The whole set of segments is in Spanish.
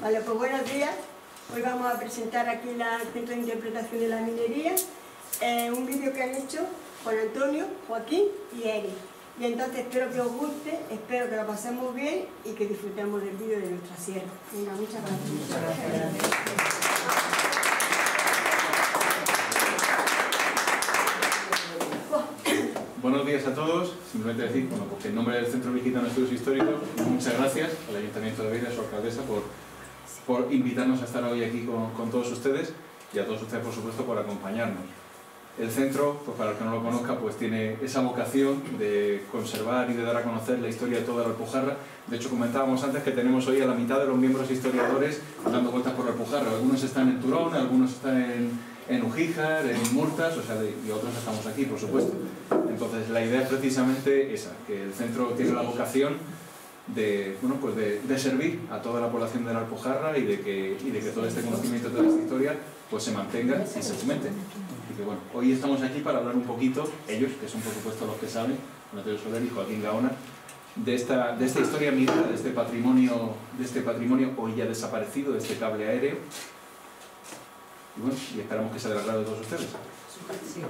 Vale, pues buenos días. Hoy vamos a presentar aquí el Centro de Interpretación de la Minería, un vídeo que han hecho Juan Antonio, Joaquín y Eric. Y entonces espero que os guste, espero que lo pasemos bien y que disfrutemos del vídeo de nuestra sierra. Venga, muchas gracias. Muchas gracias. Buenos días a todos. Simplemente decir, bueno, porque en nombre del Centro Mexicano de Estudios Históricos, muchas gracias al Ayuntamiento de Beira, a su alcaldesa, por invitarnos a estar hoy aquí con todos ustedes y a todos ustedes, por supuesto, por acompañarnos. El centro, pues para el que no lo conozca, pues tiene esa vocación de conservar y de dar a conocer la historia de toda la Alpujarra. De hecho, comentábamos antes que tenemos hoy a la mitad de los miembros historiadores dando vueltas por la Alpujarra. Algunos están en Turón, algunos están en Ujíjar, en Murtas, o sea, y otros estamos aquí, por supuesto. Entonces, la idea es precisamente esa, que el centro tiene la vocación de, bueno, pues de servir a toda la población de la Alpujarra y de que todo este conocimiento, toda esta historia, pues se mantenga y se fomente. Así que bueno, hoy estamos aquí para hablar un poquito, ellos, que son por supuesto los que saben, Mateo Soler y Joaquín Gaona, de esta historia minera, de este patrimonio hoy ya desaparecido, de este cable aéreo. Y bueno, y esperamos que sea del agrado de todos ustedes. Sí.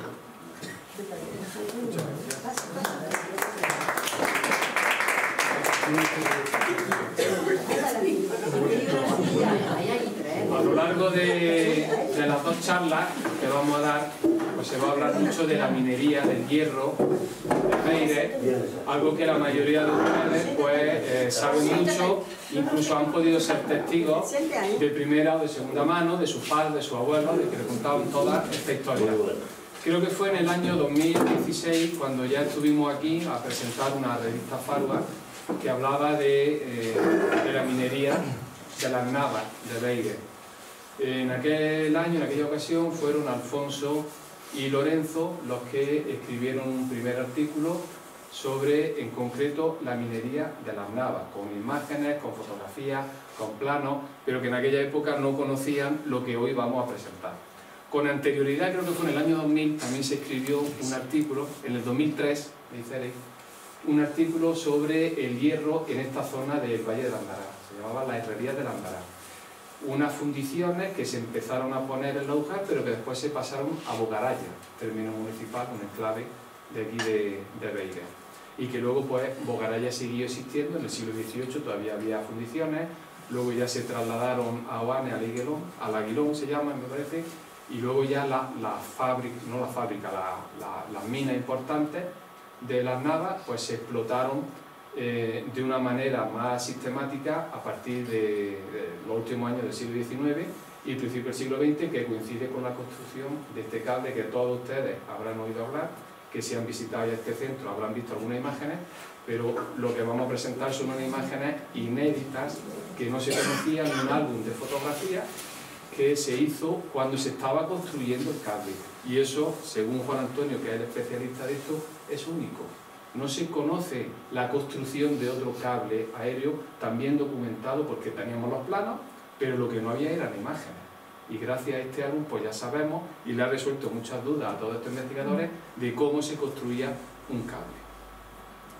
A lo largo de las dos charlas que vamos a dar, pues se va a hablar mucho de la minería, del hierro, de Beire, algo que la mayoría de ustedes pues saben mucho, incluso han podido ser testigos de primera o de segunda mano, de sus padres, de sus abuelos, de que le contaban toda esta historia. Creo que fue en el año 2016 cuando ya estuvimos aquí a presentar una revista Farua que hablaba de la minería de las navas de Beire. En aquel año, en aquella ocasión, fueron Alfonso y Lorenzo los que escribieron un primer artículo sobre, en concreto, la minería de las navas, con imágenes, con fotografías, con planos, pero que en aquella época no conocían lo que hoy vamos a presentar. Con anterioridad, creo que fue en el año 2000, también se escribió un artículo, en el 2003, me dice Eric, un artículo sobre el hierro en esta zona del Valle del Andará, se llamaba las herrerías del Andará. Unas fundiciones que se empezaron a poner en Laujar, pero que después se pasaron a Bogaraya, término municipal, un enclave de aquí de Beire. Y que luego pues Bogaraya siguió existiendo, en el siglo XVIII todavía había fundiciones, luego ya se trasladaron a Oane, al Aguilón se llama, me parece, y luego ya las minas importantes de las navas pues se explotaron de una manera más sistemática a partir de los últimos años del siglo XIX y el principio del siglo XX, que coincide con la construcción de este cable que todos ustedes habrán oído hablar, que si han visitado ya este centro habrán visto algunas imágenes, pero lo que vamos a presentar son unas imágenes inéditas que no se conocían en un álbum de fotografías que se hizo cuando se estaba construyendo el cable. Y eso, según Juan Antonio, que es el especialista de esto, es único. No se conoce la construcción de otro cable aéreo también documentado, porque teníamos los planos, pero lo que no había eran imágenes. Y gracias a este álbum pues ya sabemos, y le ha resuelto muchas dudas a todos estos investigadores, de cómo se construía un cable.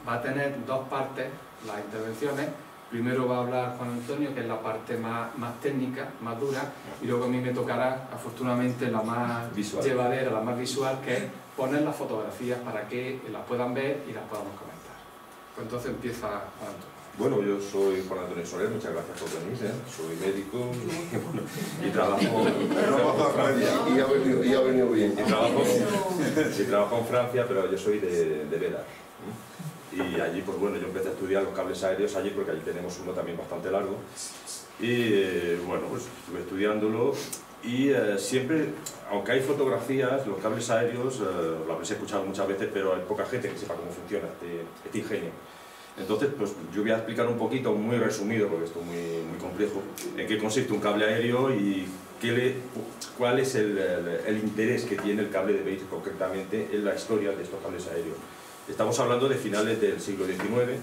Va a tener dos partes las intervenciones. Primero va a hablar Juan Antonio, que es la parte más técnica, más dura, y luego a mí me tocará, afortunadamente, la más llevadera, la más visual, que es poner las fotografías para que las puedan ver y las podamos comentar. Pues entonces empieza Juan Antonio. Bueno, yo soy Juan Antonio Soler, muchas gracias por venir, soy médico y trabajo y ha venido bien. Y trabajo en Francia, pero yo soy de Beira. Y allí, pues bueno, yo empecé a estudiar los cables aéreos allí porque allí tenemos uno también bastante largo. Y bueno, pues estuve estudiándolo y siempre, aunque hay fotografías, los cables aéreos, lo habréis escuchado muchas veces, pero hay poca gente que sepa cómo funciona este ingenio. Entonces, pues yo voy a explicar un poquito, muy resumido, porque esto es muy complejo, en qué consiste un cable aéreo y cuál es el interés que tiene el cable de Beire concretamente en la historia de estos cables aéreos. Estamos hablando de finales del siglo XIX,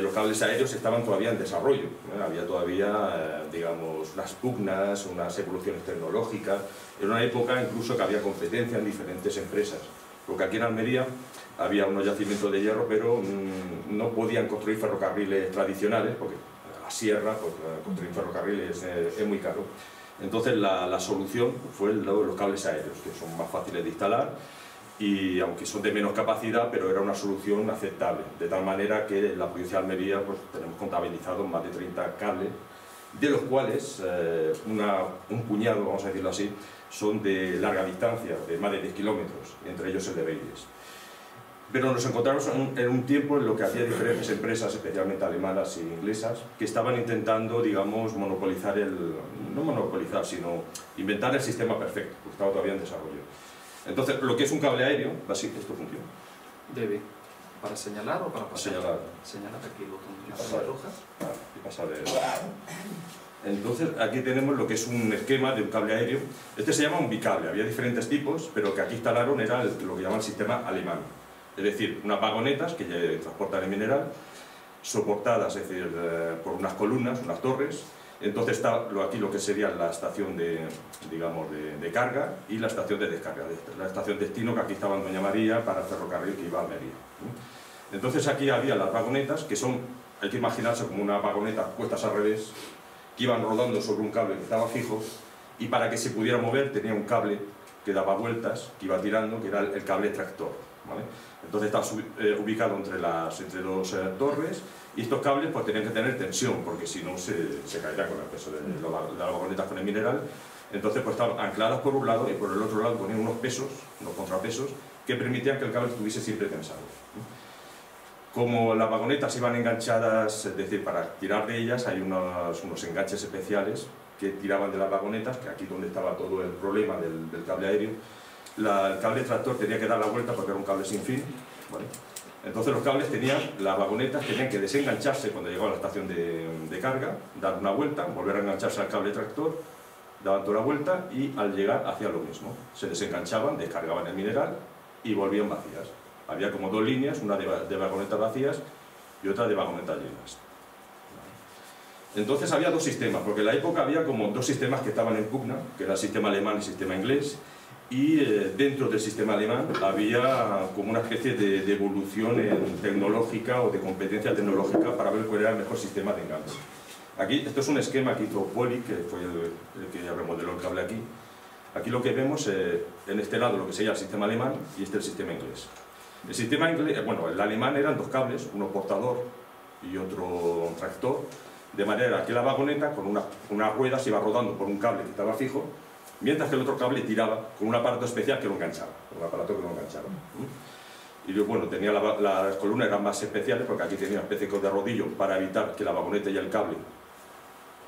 los cables aéreos estaban todavía en desarrollo, había todavía, digamos, unas pugnas, unas evoluciones tecnológicas, era una época incluso que había competencia en diferentes empresas, porque aquí en Almería había unos yacimientos de hierro, pero no podían construir ferrocarriles tradicionales, porque sierra, pues construir ferrocarriles es muy caro. Entonces la solución fue los cables aéreos, que son más fáciles de instalar y aunque son de menos capacidad, pero era una solución aceptable, de tal manera que en la provincia de Almería pues, tenemos contabilizados más de 30 cables, de los cuales un puñado, vamos a decirlo así, son de larga distancia, de más de 10 kilómetros, entre ellos el de Beides. Pero nos encontramos en un tiempo en lo que había diferentes empresas, especialmente alemanas e inglesas, que estaban intentando, digamos, monopolizar no monopolizar, sino inventar el sistema perfecto, que estaba todavía en desarrollo. Entonces, lo que es un cable aéreo, así, esto funciona. Debe. ¿Para señalar o para pasar? Señalar. Señalar aquí el botón de la pantalla roja. Y pasar Entonces, aquí tenemos lo que es un esquema de un cable aéreo. Este se llama un bicable, había diferentes tipos, pero lo que aquí instalaron era lo que llaman el sistema alemán. Es decir, unas vagonetas que transportan el mineral, soportadas, es decir, por unas columnas, unas torres. Entonces está aquí lo que sería la estación de carga y la estación de descarga, la estación destino que aquí estaba en Doña María para el ferrocarril que iba a Almería. Entonces aquí había las vagonetas que son, hay que imaginarse como una vagoneta puestas al revés, que iban rodando sobre un cable que estaba fijo y para que se pudiera mover tenía un cable que daba vueltas, que iba tirando, que era el cable tractor, ¿vale? Entonces está ubicado entre dos torres y estos cables pues tenían que tener tensión porque si no se caería con el peso de las vagonetas con el mineral. Entonces pues estaban ancladas por un lado y por el otro lado ponían unos pesos, unos contrapesos que permitían que el cable estuviese siempre tensado. Como las vagonetas iban enganchadas, es decir, para tirar de ellas hay unos enganches especiales que tiraban de las vagonetas, que aquí donde estaba todo el problema del cable aéreo, el cable tractor tenía que dar la vuelta porque era un cable sin fin, ¿vale? Entonces los cables las vagonetas tenían que desengancharse cuando llegaba a la estación de carga, dar una vuelta, volver a engancharse al cable tractor, daban toda la vuelta y al llegar hacían lo mismo. Se desenganchaban, descargaban el mineral y volvían vacías. Había como dos líneas, una de vagonetas vacías y otra de vagonetas llenas. Entonces había dos sistemas, porque en la época había como dos sistemas que estaban en pugna, que era el sistema alemán y el sistema inglés, y dentro del sistema alemán había como una especie de evolución tecnológica o de competencia tecnológica para ver cuál era el mejor sistema de enganche. Aquí, esto es un esquema que hizo Poli, que fue el que remodeló el cable aquí. Aquí lo que vemos, en este lado lo que sería el sistema alemán y este el sistema inglés. El sistema inglés, bueno, el alemán eran dos cables, uno portador y otro tractor, de manera que la vagoneta con una rueda se iba rodando por un cable que estaba fijo, mientras que el otro cable tiraba con un aparato especial que lo enganchaba, Y bueno, tenía las columnas eran más especiales porque aquí tenía una especie de rodillo para evitar que la vagoneta y el cable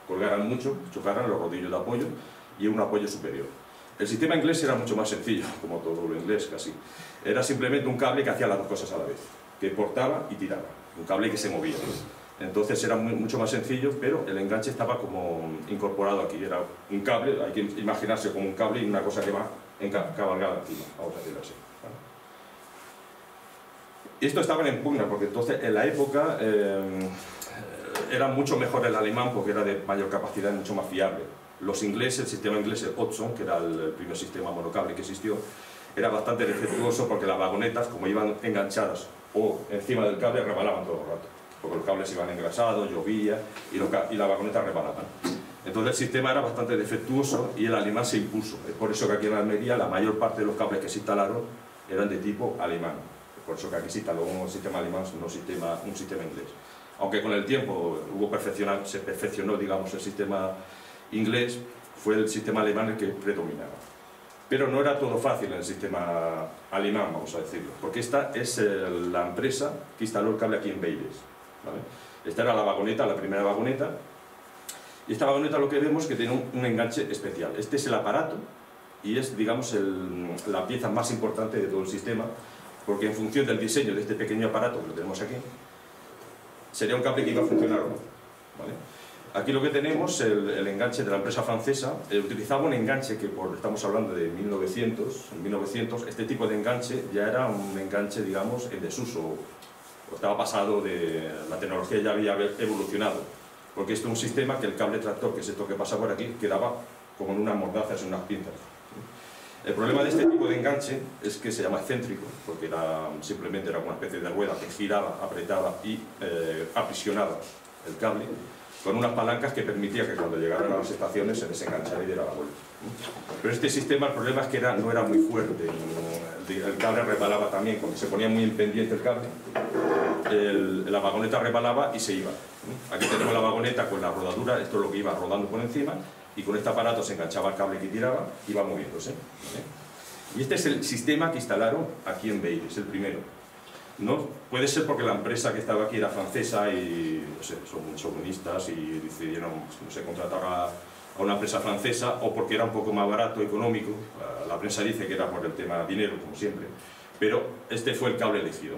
colgaran mucho, chocaran los rodillos de apoyo y un apoyo superior. El sistema inglés era mucho más sencillo, como todo lo inglés casi. Era simplemente un cable que hacía las dos cosas a la vez, que portaba y tiraba, un cable que se movía. Entonces era mucho más sencillo, pero el enganche estaba como incorporado aquí. Era un cable, hay que imaginarse como un cable y una cosa que va cabalgada encima, vamos a decirlo así. ¿Vale? Esto estaban en pugna, porque entonces en la época era mucho mejor el alemán porque era de mayor capacidad y mucho más fiable. Los ingleses, el sistema inglés, el Hodgson, que era el primer sistema monocable que existió, era bastante defectuoso porque las vagonetas, como iban enganchadas o encima del cable, rebalaban todo el rato. Porque los cables iban engrasados, llovía y las vagonetas rebalaban. Entonces el sistema era bastante defectuoso y el alemán se impuso. Es por eso que aquí en Almería la mayor parte de los cables que se instalaron eran de tipo alemán. Es por eso que aquí se instaló un sistema alemán, no un sistema inglés. Aunque con el tiempo se perfeccionó, digamos, el sistema inglés, fue el sistema alemán el que predominaba. Pero no era todo fácil en el sistema alemán, vamos a decirlo, porque esta es la empresa que instaló el cable aquí en Beides, ¿vale? Esta era la vagoneta, la primera vagoneta, y esta vagoneta lo que vemos es que tiene un enganche especial. Este es el aparato y es, digamos, la pieza más importante de todo el sistema, porque en función del diseño de este pequeño aparato que lo tenemos aquí, sería un cable que iba a funcionar o no, ¿vale? Aquí lo que tenemos, el enganche de la empresa francesa, utilizaba un enganche que estamos hablando de 1900, este tipo de enganche ya era un enganche, digamos, en desuso, o estaba pasado la tecnología ya había evolucionado, porque esto es un sistema que el cable tractor, que es esto que pasa por aquí, quedaba como en unas mordazas, en unas pinzas. El problema de este tipo de enganche es que se llama excéntrico, porque simplemente era una especie de rueda que giraba, apretaba y aprisionaba el cable. con unas palancas que permitía que cuando llegaran a las estaciones se desenganchara y diera la vuelta. Pero este sistema, el problema es que no era muy fuerte, el cable rebalaba también, cuando se ponía muy en pendiente el cable, la vagoneta rebalaba y se iba. Aquí tenemos la vagoneta con la rodadura, esto es lo que iba rodando por encima, y con este aparato se enganchaba el cable que tiraba, iba moviéndose. Y este es el sistema que instalaron aquí en Beire, es el primero. No puede ser porque la empresa que estaba aquí era francesa y no sé, son chauvinistas y decidieron, no sé, contratar a una empresa francesa, o porque era un poco más barato, económico. La prensa dice que era por el tema dinero, como siempre, pero este fue el cable elegido.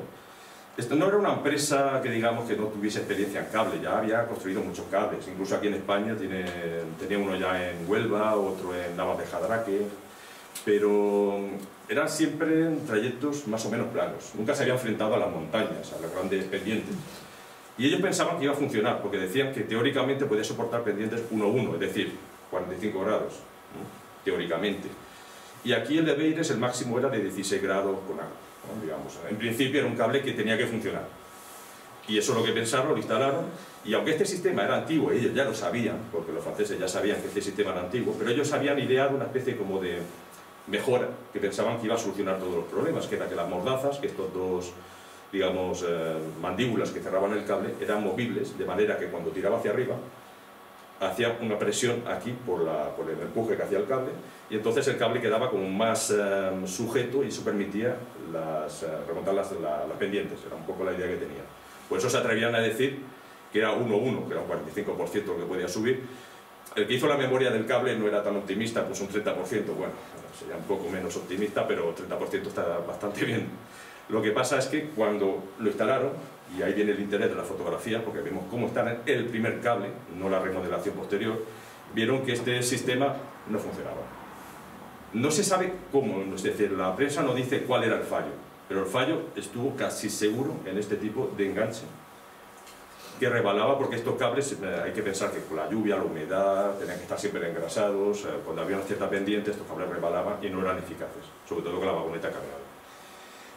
Esto no era una empresa que digamos que no tuviese experiencia en cable, ya había construido muchos cables, incluso aquí en España tenía uno ya en Huelva, otro en Navas de Jadraque, pero eran siempre trayectos más o menos planos, nunca se habían enfrentado a las montañas, a las grandes pendientes. Y ellos pensaban que iba a funcionar, porque decían que teóricamente podía soportar pendientes 1-1, es decir, 45 grados, ¿no? Teóricamente. Y aquí el de Beires el máximo era de 16 grados con agua, ¿no? Digamos, en principio era un cable que tenía que funcionar. Y eso es lo que pensaron, lo instalaron, y aunque este sistema era antiguo, ellos ya lo sabían, porque los franceses ya sabían que este sistema era antiguo, pero ellos habían ideado una especie como de mejora, que pensaban que iba a solucionar todos los problemas, que era que las mordazas, que estos dos, digamos, mandíbulas que cerraban el cable, eran movibles, de manera que cuando tiraba hacia arriba, hacía una presión aquí por el empuje que hacía el cable, y entonces el cable quedaba como más sujeto y eso permitía remontar las pendientes, era un poco la idea que tenía. Por eso se atrevían a decir que era 1-1, que era un 45% lo que podía subir. El que hizo la memoria del cable no era tan optimista, pues un 30%, bueno, sería un poco menos optimista, pero 30% está bastante bien. Lo que pasa es que cuando lo instalaron, y ahí viene el interés de la fotografía, porque vemos cómo está el primer cable, no la remodelación posterior, vieron que este sistema no funcionaba. No se sabe cómo, es decir, la prensa no dice cuál era el fallo, pero el fallo estuvo casi seguro en este tipo de enganche, que rebalaba, porque estos cables, hay que pensar que con la lluvia, la humedad, tenían que estar siempre engrasados, cuando había una cierta pendiente estos cables rebalaban y no eran eficaces, sobre todo con la vagoneta cargada.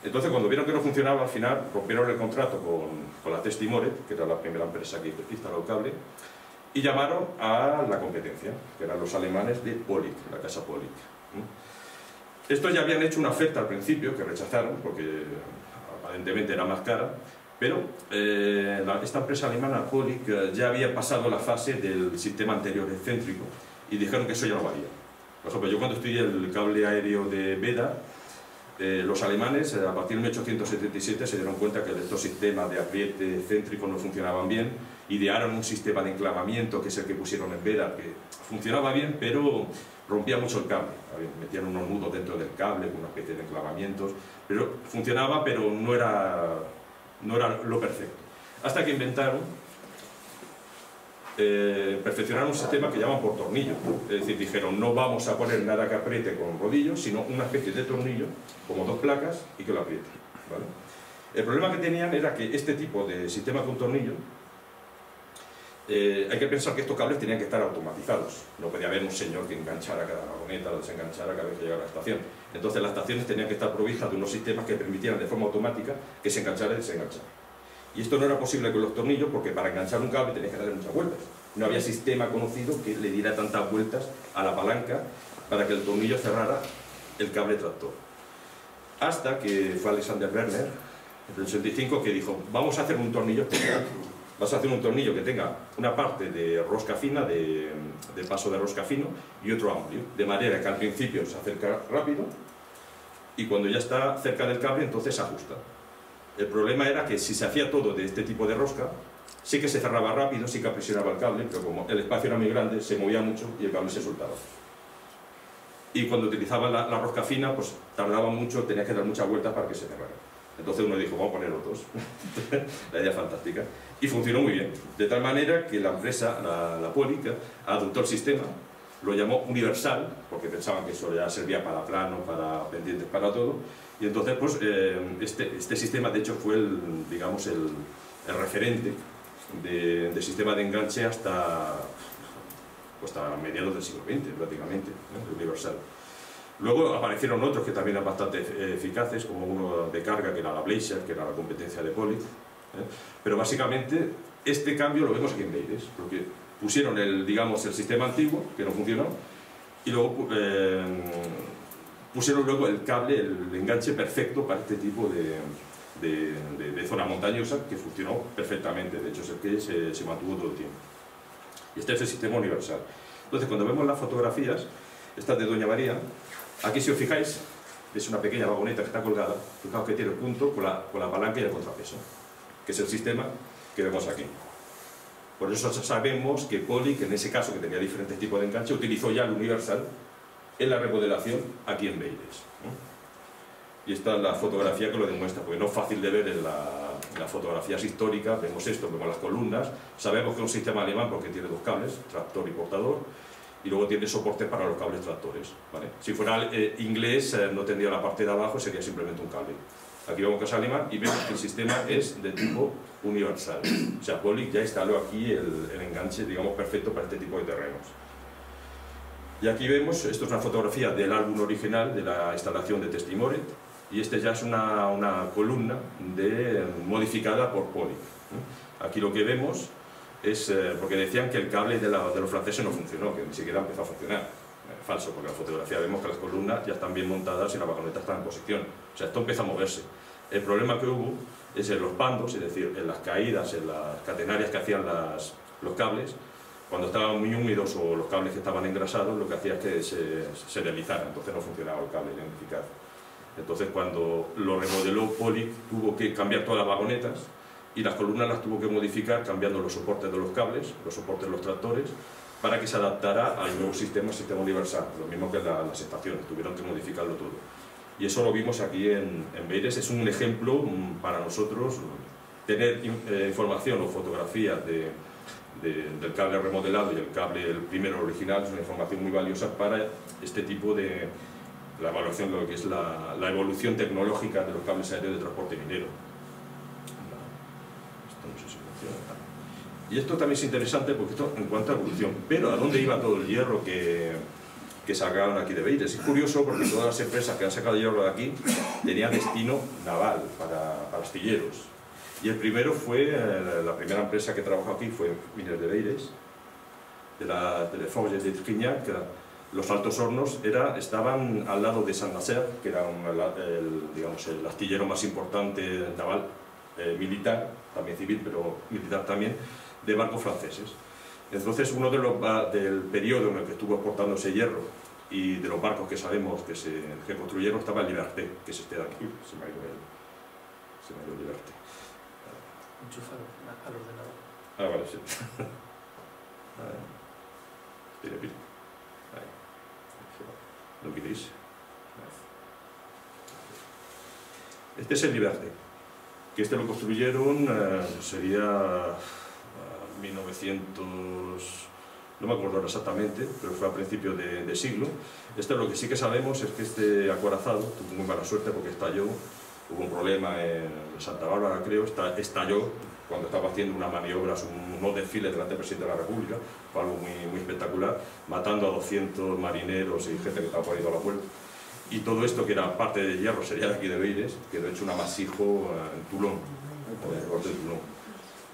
Entonces, cuando vieron que no funcionaba, al final rompieron el contrato con la Testimoret, que era la primera empresa que instaló el cable, y llamaron a la competencia, que eran los alemanes de Polik, la casa Polik. Estos ya habían hecho una oferta al principio, que rechazaron, porque aparentemente era más cara, pero esta empresa alemana, Polik, ya había pasado la fase del sistema anterior excéntrico, y dijeron que eso ya no valía. Por ejemplo, yo cuando estudié el cable aéreo de Beda, los alemanes, a partir de 1877, se dieron cuenta que estos sistemas de apriete céntrico no funcionaban bien, idearon un sistema de enclavamiento, que es el que pusieron en Beda, que funcionaba bien, pero rompía mucho el cable. Metían unos nudos dentro del cable, una especie de enclavamientos, pero funcionaba, pero no era lo perfecto. Hasta que perfeccionaron un sistema que llaman por tornillo, es decir, dijeron no vamos a poner nada que apriete con rodillos, sino una especie de tornillo, como dos placas, y que lo apriete, ¿vale? El problema que tenían era que este tipo de sistema con tornillo, hay que pensar que estos cables tenían que estar automatizados, no podía haber un señor que enganchara cada vagoneta o desenganchara cada vez que llegara a la estación. Entonces las estaciones tenían que estar provistas de unos sistemas que permitieran de forma automática que se enganchara y desenganchara. Y esto no era posible con los tornillos, porque para enganchar un cable tenías que darle muchas vueltas. No había sistema conocido que le diera tantas vueltas a la palanca para que el tornillo cerrara el cable tractor. Hasta que fue Alexander Werner, en el 85, que dijo, vamos a hacer un tornillo especial. Vas a hacer un tornillo que tenga una parte de rosca fina, de paso de rosca fino, y otro amplio, de manera que al principio se acerca rápido, y cuando ya está cerca del cable, entonces se ajusta. El problema era que si se hacía todo de este tipo de rosca, sí que se cerraba rápido, sí que aprisionaba el cable, pero como el espacio era muy grande, se movía mucho y el cable se soltaba. Y cuando utilizaban la rosca fina, pues tardaba mucho, tenía que dar muchas vueltas para que se cerrara. Entonces uno dijo, vamos a poner otros. La idea fantástica. Y funcionó muy bien. De tal manera que la empresa, la Polik, adoptó el sistema, lo llamó universal, porque pensaban que eso ya servía para plano, para pendientes, para todo. Y entonces, pues, este sistema, de hecho, fue el referente de sistema de enganche hasta mediados del siglo XX, prácticamente, el universal. Luego aparecieron otros que también eran bastante eficaces, como uno de carga, que era la Blazer, que era la competencia de Polik. Pero básicamente, este cambio lo vemos aquí en Beides, porque pusieron el sistema antiguo, que no funcionó, y luego pusieron luego el cable, el enganche perfecto para este tipo de zona montañosa, que funcionó perfectamente. De hecho es el que se mantuvo todo el tiempo. Y este es el sistema universal. Entonces, cuando vemos las fotografías, estas de Doña María, aquí, si os fijáis, es una pequeña vagoneta que está colgada. Fijaos que tiene el punto con la palanca y el contrapeso, que es el sistema que vemos aquí. Por eso sabemos que Polik, en ese caso que tenía diferentes tipos de enganche, utilizó ya el universal en la remodelación aquí en Beides. Y esta es la fotografía que lo demuestra, porque no es fácil de ver en las fotografías históricas. Vemos esto, vemos las columnas, sabemos que es un sistema alemán porque tiene dos cables, tractor y portador, y luego tiene soporte para los cables tractores, ¿vale? Si fuera inglés no tendría la parte de abajo, sería simplemente un cable. Aquí vemos que es alemán y vemos que el sistema es de tipo universal. O sea, Polik ya instaló aquí el enganche, digamos, perfecto para este tipo de terrenos. Y aquí vemos, esto es una fotografía del álbum original de la instalación de Testimoret, y este ya es una columna modificada por Polik. Aquí lo que vemos es, porque decían que el cable de los franceses no funcionó, que ni siquiera empezó a funcionar. Falso, porque en la fotografía vemos que las columnas ya están bien montadas y la vagoneta está en posición. O sea, esto empieza a moverse. El problema que hubo es en los bandos, es decir, en las caídas, en las catenarias que hacían los cables. Cuando estaban muy húmedos o los cables que estaban engrasados, lo que hacía es que se deslizaran, entonces no funcionaba el cable eficaz. Entonces, cuando lo remodeló Polik, tuvo que cambiar todas las vagonetas y las columnas las tuvo que modificar cambiando los soportes de los cables, los soportes de los tractores, para que se adaptara al nuevo sistema universal, lo mismo que las estaciones, tuvieron que modificarlo todo. Y eso lo vimos aquí en Beides. Es un ejemplo para nosotros, tener información o fotografías del cable remodelado y el primero original, es una información muy valiosa para este tipo de la evaluación de lo que es la evolución tecnológica de los cables aéreos de transporte minero. Esto no sé si funciona. Y esto también es interesante porque esto en cuanto a evolución, pero ¿a dónde iba todo el hierro que sacaron aquí de Beides? Es curioso porque todas las empresas que han sacado hierro de aquí tenían destino naval para astilleros. Y el primero fue, la primera empresa que trabajó aquí fue Mines de Beides, de Forges de Trignac. Los altos hornos estaban al lado de Saint-Nazaire, que era el astillero más importante naval, militar, también civil, pero militar también, de barcos franceses. Entonces, uno del periodo en el que estuvo exportando ese hierro y de los barcos que sabemos que construyeron estaba el Liberté, que es este de aquí. Se me ha ido el Liberté. Enchúfalo al ordenador. Ah, vale, sí. Tiene pila. Ahí. ¿Lo quitéis? Este es el Liberté, que este lo construyeron, sería 1900, no me acuerdo exactamente, pero fue a principios de siglo. Lo que sí que sabemos es que este acorazado tuvo muy mala suerte porque estalló, hubo un problema en Santa Bárbara, creo, estalló cuando estaba haciendo unas maniobras, unos desfiles delante del presidente de la República. Fue algo muy espectacular, matando a 200 marineros y gente que estaba por ahí a la puerta. Y todo esto, que era parte de hierro, sería de aquí de Beides, quedó hecho un amasijo en Toulon, en el puerto de Toulon.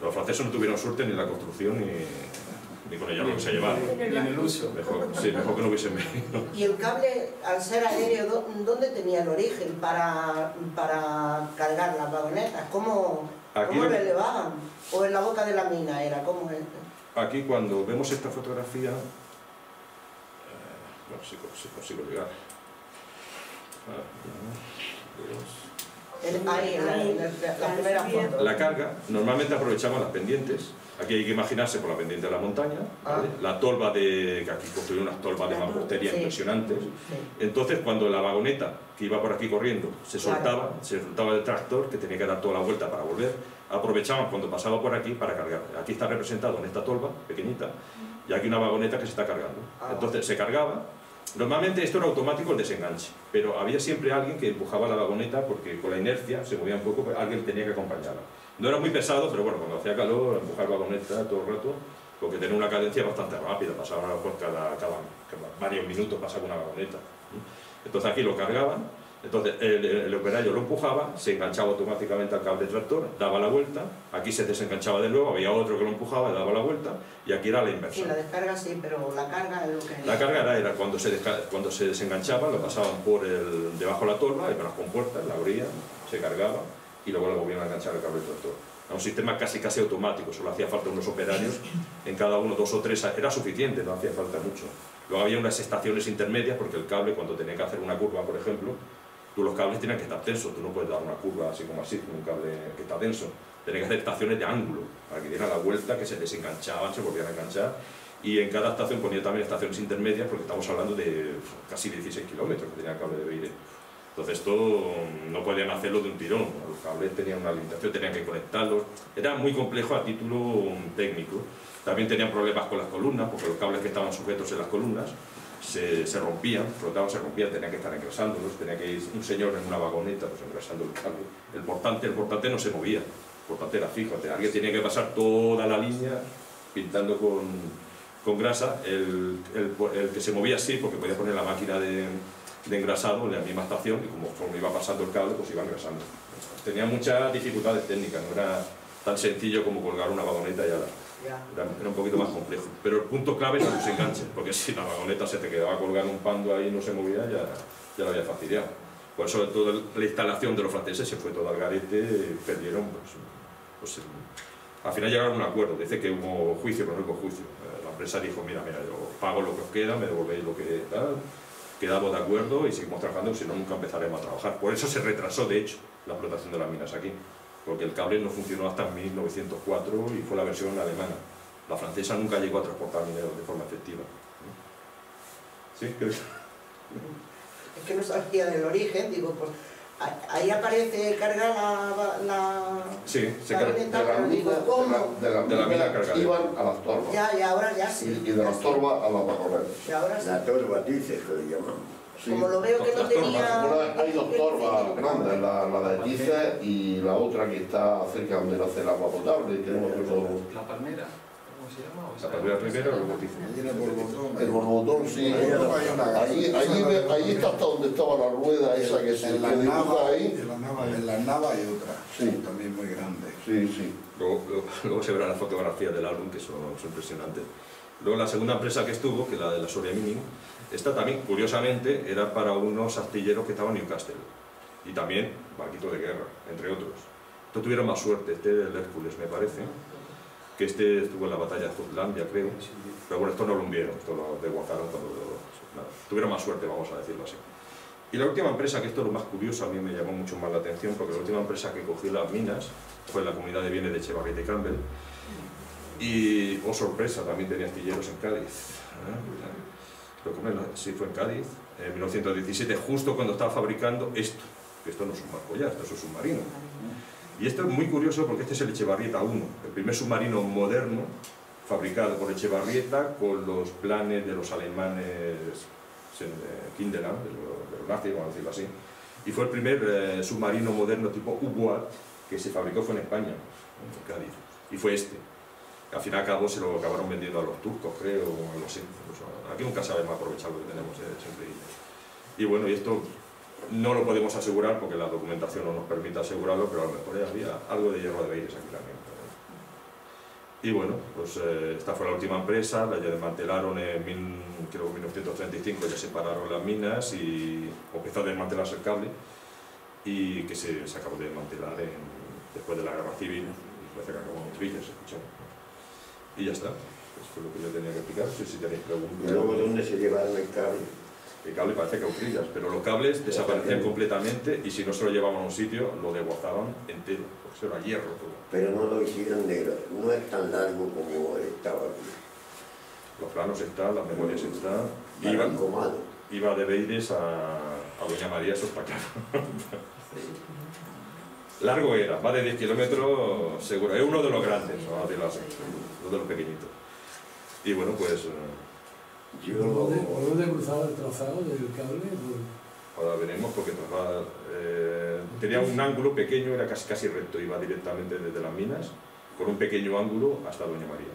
Los franceses no tuvieron suerte ni en la construcción ni con el hierro que se llevaron. Ni en el uso. Mejor que no hubiesen venido. ¿Y el cable, al ser aéreo, dónde tenía el origen para cargar las vagonetas? ¿Cómo lo elevaban? ¿O en la boca de la mina era? ¿Cómo es? Aquí, cuando vemos esta fotografía, bueno, si consigo llegar. Ahí, la primera foto. La carga, normalmente aprovechamos las pendientes. Aquí hay que imaginarse por la pendiente de la montaña, ¿vale? La tolva que aquí construyeron unas tolvas de mampostería impresionantes. Entonces, cuando la vagoneta que iba por aquí corriendo se soltaba del tractor, que tenía que dar toda la vuelta para volver, aprovechaban cuando pasaba por aquí para cargar. Aquí está representado en esta tolva pequeñita, y aquí una vagoneta que se está cargando. Entonces se cargaba. Normalmente esto era automático el desenganche, pero había siempre alguien que empujaba la vagoneta porque con la inercia se movía un poco, pero alguien tenía que acompañarla. No era muy pesado, pero bueno, cuando hacía calor, empujar la vagoneta todo el rato, porque tenía una cadencia bastante rápida, pasaba por cada varios minutos pasaba una vagoneta. Entonces aquí lo cargaban Entonces el operario lo empujaba, se enganchaba automáticamente al cable tractor, daba la vuelta, aquí se desenganchaba de nuevo, había otro que lo empujaba, daba la vuelta, y aquí era la inversa. Sí, la descarga sí, pero la carga es lo que... La carga era cuando se desenganchaba, lo pasaban por debajo de la torba, y con las compuertas, la abrían, se cargaba, y luego lo volvían a enganchar al cable tractor. Era un sistema casi automático, solo hacía falta unos operarios, en cada uno 2 o 3, era suficiente, no hacía falta mucho. Luego había unas estaciones intermedias, porque el cable, cuando tenía que hacer una curva, por ejemplo, los cables tienen que estar tensos, tú no puedes dar una curva así como así, con un cable que está tenso. Tenía que hacer estaciones de ángulo, para que diera la vuelta, que se desenganchaban, se volvían a enganchar. Y en cada estación ponía también estaciones intermedias, porque estamos hablando de casi 16 kilómetros que tenía el cable de Beire. Entonces esto no podían hacerlo de un tirón, los cables tenían una limitación, tenían que conectarlos. Era muy complejo a título técnico. También tenían problemas con las columnas, porque los cables que estaban sujetos en las columnas se rompían, flotaban, se rompían, tenían que estar engrasándolos, tenía que ir un señor en una vagoneta pues engrasando el cable. El portante no se movía, el portante era fijo, alguien tenía que pasar toda la línea pintando con grasa, el que se movía así, porque podía poner la máquina de engrasado en la misma estación, y como iba pasando el cable, pues iba engrasando. Tenía muchas dificultades técnicas, no era tan sencillo como colgar una vagoneta y ya era un poquito más complejo. Pero el punto clave era los enganches, porque si la vagoneta se te quedaba colgando un pando ahí y no se movía, ya lo había fastidiado. Por eso toda la instalación de los franceses se fue todo al garete, perdieron, pues al final llegaron a un acuerdo, dice que hubo juicio, pero no hubo juicio. La empresa dijo, mira, yo pago lo que os queda, me devolvéis lo que tal, quedamos de acuerdo y seguimos trabajando, si no nunca empezaremos a trabajar. Por eso se retrasó, de hecho, la explotación de las minas aquí, porque el cable no funcionó hasta 1904 y fue la versión alemana. La francesa nunca llegó a transportar mineros de forma efectiva. ¿Sí? ¿Crees? Es que no sabía del origen, digo, pues ahí aparece cargar la sí, se carga carga de la mina cargada. iban a las torbas. Ya, ahora ya sí. Y de las torbas a las vagonetas. Y ahora sí. La torba dice que le llaman. Sí. Como lo veo que no Las torbas, tenía... Hay 2 torbas grandes, la de Tice y la otra que está cerca donde nace el agua potable. La palmera, ¿cómo se llama? La palmera primera o el botizo. El borbotón, sí. Ahí está hasta donde estaba la rueda esa que se dibuja ahí. En la nava hay otra, Sí. también muy grande. Sí. Luego se verán las fotografías del álbum, que son impresionantes. Luego la segunda empresa que estuvo, que es la de la Soria Mining, esta también, curiosamente, era para unos astilleros que estaban en Newcastle. Y también barquitos de guerra, entre otros. Estos tuvieron más suerte, este del Hércules, me parece, que este estuvo en la batalla de Jutlandia, creo. Pero bueno, esto no lo hundieron, esto lo desguazaron tuvieron más suerte, vamos a decirlo así. Y la última empresa, que esto es lo más curioso, a mí me llamó mucho más la atención, porque la última empresa que cogió las minas fue la comunidad de bienes de Echevarrieta y Campbell. Y, oh sorpresa, también tenía astilleros en Cádiz. Sí, fue en Cádiz, en 1917, justo cuando estaba fabricando esto, que esto no es un barco ya, esto es un submarino. Y esto es muy curioso porque este es el Echevarrieta 1, el primer submarino moderno fabricado por Echevarrieta con los planes de los alemanes Kinderland, de los nazis, vamos a decirlo así. Y fue el primer submarino moderno tipo U-Boat que se fabricó, fue en España, en Cádiz, y fue este. Al fin y al cabo se lo acabaron vendiendo a los turcos, creo, o algo así. Aquí nunca sabemos aprovechar lo que tenemos, siempre. Y bueno, y esto no lo podemos asegurar porque la documentación no nos permite asegurarlo, pero a lo mejor había algo de hierro de Beires aquí también. Y bueno, pues esta fue la última empresa, la ya desmantelaron en 1935, ya separaron las minas y empezó a desmantelarse el cable y que se acabó de desmantelar después de la guerra civil, y parece que acabó en Trilla, se escuchó. Y ya está, eso es lo que yo tenía que explicar, no sé si tenéis preguntas. ¿Y luego dónde se llevaron el cable? El cable parece que Utrillas, pero los cables desaparecían completamente y si no se lo llevaban a un sitio, lo desguazaban entero, porque eso era hierro todo. Pero no lo hicieron negro, no es tan largo como estaba aquí. Los planos están, las memorias están. Iba de Beires a Doña María, eso está claro. Largo era, más de 10 kilómetros seguro, es uno de los grandes, vamos a decirlo así, uno de los pequeñitos. Y bueno, pues... ¿Por dónde cruzaba el trazado del cable? Ahora veremos, porque tenía un ángulo pequeño, era casi recto, iba directamente desde las minas, con un pequeño ángulo hasta Doña María.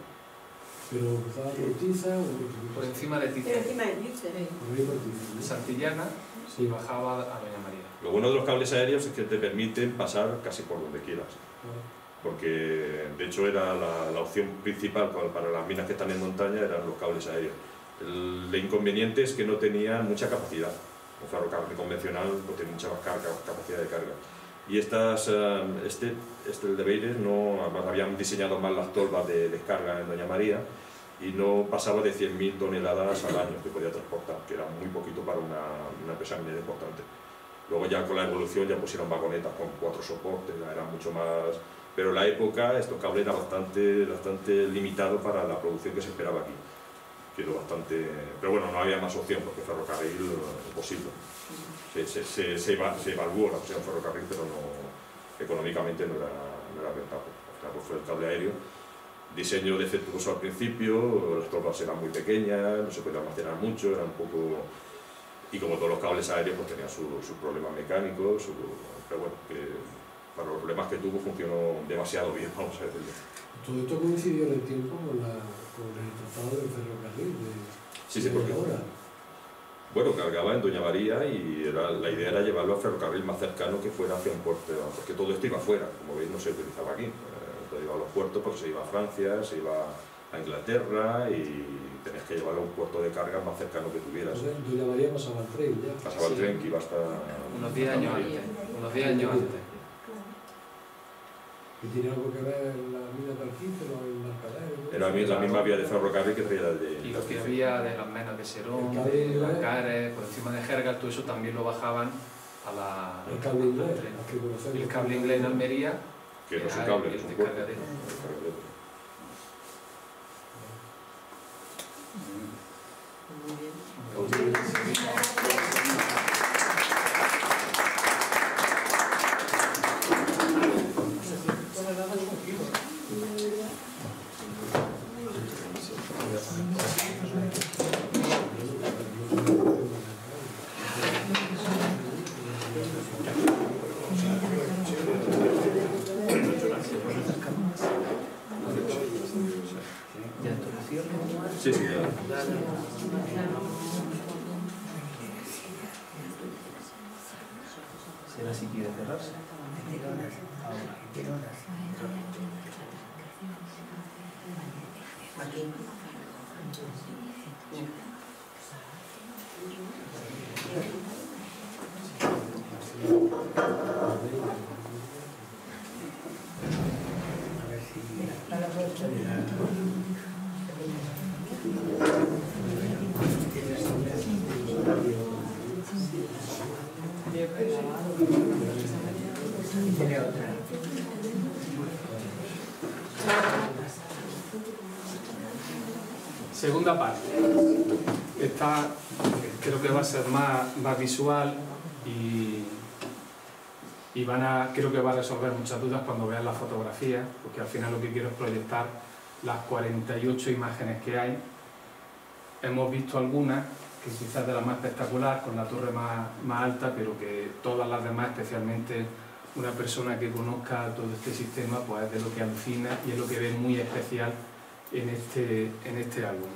¿Pero cruzaba por Tiza o por encima de Tiza? Por encima de Tiza. por ahí por Tiza? De Santillana y bajaba a Doña María. Lo bueno de los cables aéreos es que te permiten pasar casi por donde quieras. Porque de hecho era la opción principal para las minas que están en montaña, eran los cables aéreos. El inconveniente es que no tenían mucha capacidad. Un ferrocarril convencional pues tiene mucha más capacidad de carga. Y el de Beire, no, habían diseñado mal las tolvas de descarga en Doña María y no pasaba de 100.000 toneladas al año que podía transportar, que era muy poquito para una empresa minera importante. Luego ya con la evolución ya pusieron vagonetas con 4 soportes, ya era mucho más... Pero en la época estos cables era bastante limitado para la producción que se esperaba aquí. Quedó bastante... Pero bueno, no había más opción porque ferrocarril imposible. Se evaluó la opción ferrocarril, pero no, económicamente no era rentable. Pues fue el cable aéreo. Diseño defectuoso al principio, las tolvas eran muy pequeñas, no se podía almacenar mucho, era un poco... Y como todos los cables aéreos pues tenían sus problemas mecánicos, pero bueno, para los problemas que tuvo funcionó demasiado bien, vamos a decirlo. Todo esto coincidió en el tiempo con el trazado del ferrocarril sí, porque ahora. Bueno, cargaba en Doña María y la idea era llevarlo al ferrocarril más cercano que fuera hacia un puerto, porque todo esto iba afuera, como veis no se utilizaba aquí. Todo iba a los puertos porque se iba a Francia, se iba a Inglaterra y tenías que llevarlo a un puerto de carga más cercano que tuvieras. Doña María pasaba el tren ya. Pasaba el tren que iba hasta... Unos 10 años antes. ¿Y tiene algo que ver la mina de Alquífero, el Mercader? Era la misma vía de ferrocarril que traía de... Y lo que había de las menas de Serón, de Lancares, por encima de Jergal, todo eso también lo bajaban a la... El cable inglés. El cable inglés en Almería, que no es un cable, es un puerto. Sí, ¿Será si quiere cerrarse? Aquí. Segunda parte. Esta creo que va a ser más visual y creo que va a resolver muchas dudas cuando vean la fotografía, porque al final lo que quiero es proyectar las 48 imágenes que hay. Hemos visto algunas, que quizás de las más espectacular, con la torre más alta, pero que todas las demás, especialmente una persona que conozca todo este sistema, pues es de lo que alucina y es lo que ve muy especial en este álbum.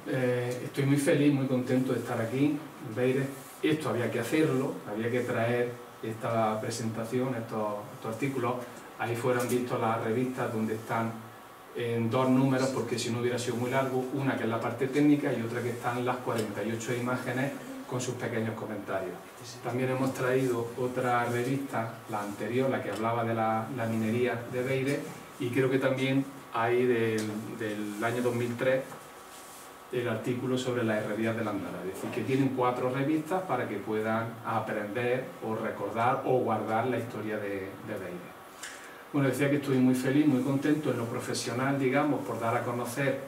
Estoy muy feliz, muy contento de estar aquí en Beire. Esto había que hacerlo, había que traer esta presentación, estos artículos. Ahí fueron vistos las revistas donde están en 2 números, porque si no hubiera sido muy largo, una que es la parte técnica y otra que están las 48 imágenes con sus pequeños comentarios. También hemos traído otra revista, la anterior, la que hablaba de la minería de Beire, y creo que también hay del año 2003 el artículo sobre las herrerías de Landara. Es decir, que tienen 4 revistas para que puedan aprender o recordar o guardar la historia de Beire. Bueno, decía que estoy muy feliz, muy contento en lo profesional, digamos, por dar a conocer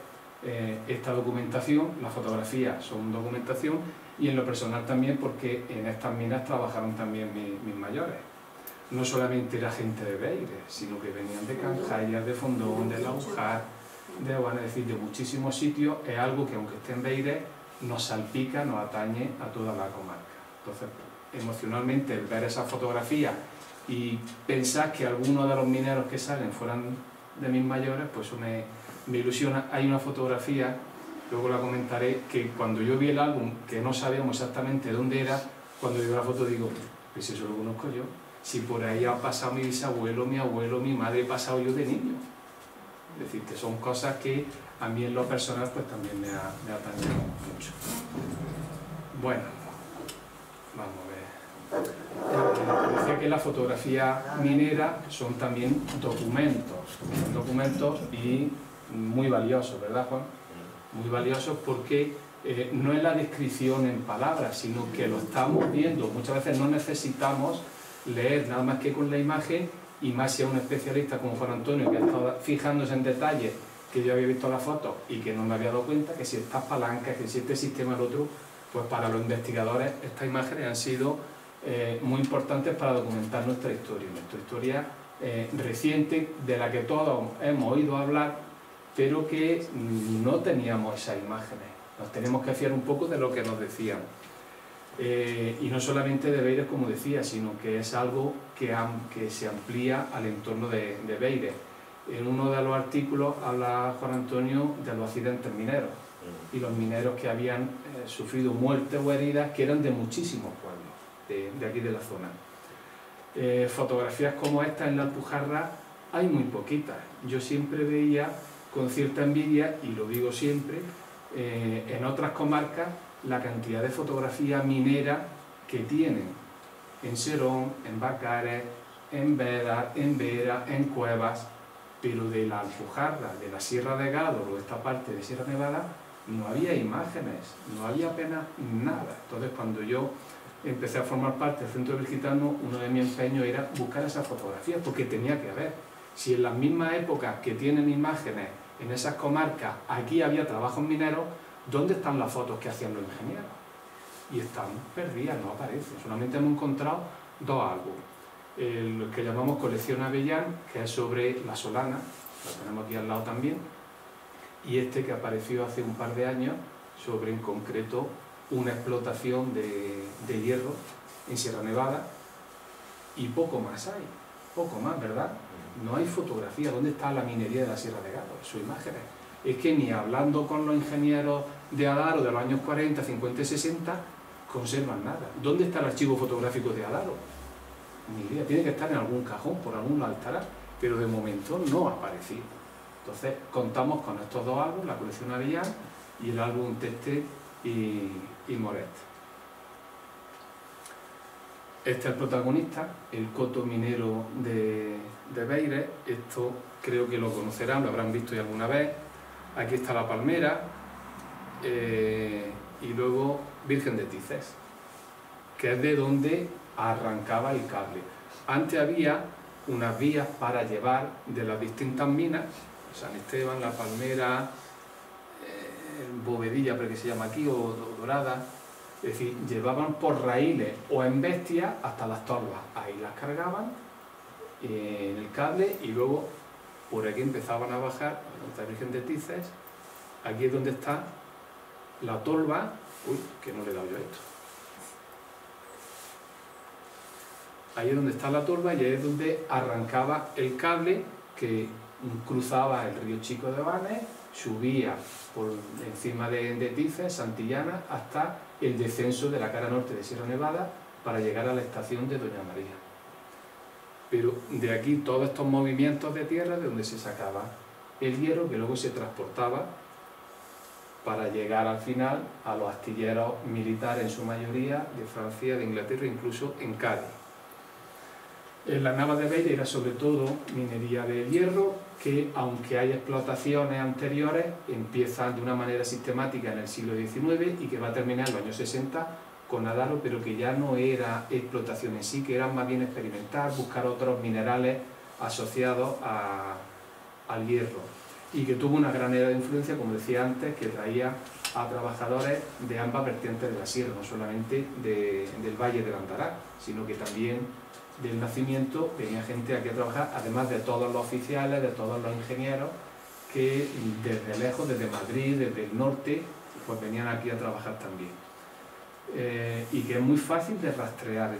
esta documentación. Las fotografías son documentación, y en lo personal también porque en estas minas trabajaron también mis mayores. No solamente era gente de Beire, sino que venían de Canjayas, de Fondón, de Laujar, de Oana, es decir, de muchísimos sitios. Es algo que, aunque esté en Beire, nos salpica, nos atañe a toda la comarca. Entonces, emocionalmente, el ver esas fotografías y pensar que algunos de los mineros que salen fueran de mis mayores, pues eso me ilusiona. Hay una fotografía, luego la comentaré, que cuando yo vi el álbum, que no sabíamos exactamente dónde era, cuando vi la foto digo, Pues eso lo conozco yo. Si por ahí ha pasado mi bisabuelo, mi abuelo, mi madre, he pasado yo de niño. Es decir, que son cosas que a mí en lo personal pues también me ha atraído mucho. Bueno, vamos a ver. Decía que la fotografía minera son también documentos y muy valiosos, ¿verdad, Juan? Muy valiosos porque no es la descripción en palabras, sino que lo estamos viendo. Muchas veces no necesitamos leer nada más que con la imagen, y más si es un especialista como Juan Antonio, que ha estado fijándose en detalles que yo había visto la foto y que no me había dado cuenta, que si estas palancas, que si este sistema, el otro, pues para los investigadores estas imágenes han sido muy importantes para documentar nuestra historia reciente, de la que todos hemos oído hablar, pero que no teníamos esas imágenes. Nos tenemos que fiar un poco de lo que nos decían. Y no solamente de Beire, como decía, sino que es algo que se amplía al entorno de Beire. En uno de los artículos habla Juan Antonio de los accidentes mineros y los mineros que habían sufrido muertes o heridas, que eran de muchísimos pueblos de aquí de la zona. Fotografías como esta en la Alpujarra hay muy poquitas. Yo siempre veía con cierta envidia, y lo digo siempre, en otras comarcas, la cantidad de fotografía minera que tienen en Serón, en Bacares, en Beda, en Vera, en Cuevas, pero de la Alpujarra, de la Sierra de Gádor o esta parte de Sierra Nevada, no había imágenes, no había apenas nada. Entonces, cuando yo empecé a formar parte del Centro Virgitano, uno de mis empeños era buscar esas fotografías, porque tenía que haber. Si en las mismas épocas que tienen imágenes en esas comarcas, aquí había trabajos mineros, ¿dónde están las fotos que hacían los ingenieros? Y están perdidas, no aparecen. Solamente hemos encontrado dos álbumes. Lo que llamamos Colección Avellán, que es sobre la Solana, la tenemos aquí al lado también, y este que apareció hace un par de años, sobre en concreto una explotación de hierro en Sierra Nevada, y poco más hay, poco más, ¿verdad? No hay fotografía. ¿Dónde está la minería de la Sierra de Gádor? Sus imágenes. Es que ni hablando con los ingenieros de Adaro de los años 40, 50 y 60 conservan nada. ¿Dónde está el archivo fotográfico de Adaro? Ni idea. Tiene que estar en algún cajón, por algún lado estará, pero de momento no ha aparecido. Entonces contamos con estos dos álbumes, la colección Avellán y el álbum Teste y Moret. Este es el protagonista, el coto minero de Beire. Esto creo que lo conocerán, lo habrán visto ya alguna vez. Aquí está la palmera, y luego Virgen de Tices, que es de donde arrancaba el cable. Antes había unas vías para llevar de las distintas minas, San Esteban, La Palmera, Bovedilla, pero que se llama aquí, o Dorada. Es decir, llevaban por raíles o en bestias hasta las torbas. Ahí las cargaban en el cable y luego por aquí empezaban a bajar hasta la Virgen de Tices. Aquí es donde está la tolva. Uy, que no le he dado yo esto. Ahí es donde está la tolva y ahí es donde arrancaba el cable que cruzaba el río Chico de Banes, subía por encima de Tices, Santillana, hasta el descenso de la cara norte de Sierra Nevada para llegar a la estación de Doña María. Pero de aquí todos estos movimientos de tierra de donde se sacaba el hierro, que luego se transportaba para llegar al final a los astilleros militares en su mayoría de Francia, de Inglaterra, incluso en Cádiz. En la Nava de Beire era sobre todo minería de hierro, que aunque hay explotaciones anteriores, empiezan de una manera sistemática en el siglo XIX y que va a terminar en los años 60 con Adaro, pero que ya no era explotación en sí, que era más bien experimentar, buscar otros minerales asociados al hierro, y que tuvo una gran era de influencia, como decía antes, que traía a trabajadores de ambas vertientes de la sierra, no solamente del Valle del Andará, sino que también del Nacimiento venía gente aquí a trabajar, además de todos los oficiales, de todos los ingenieros que desde lejos, desde Madrid, desde el norte, pues venían aquí a trabajar también. Y que es muy fácil de rastrear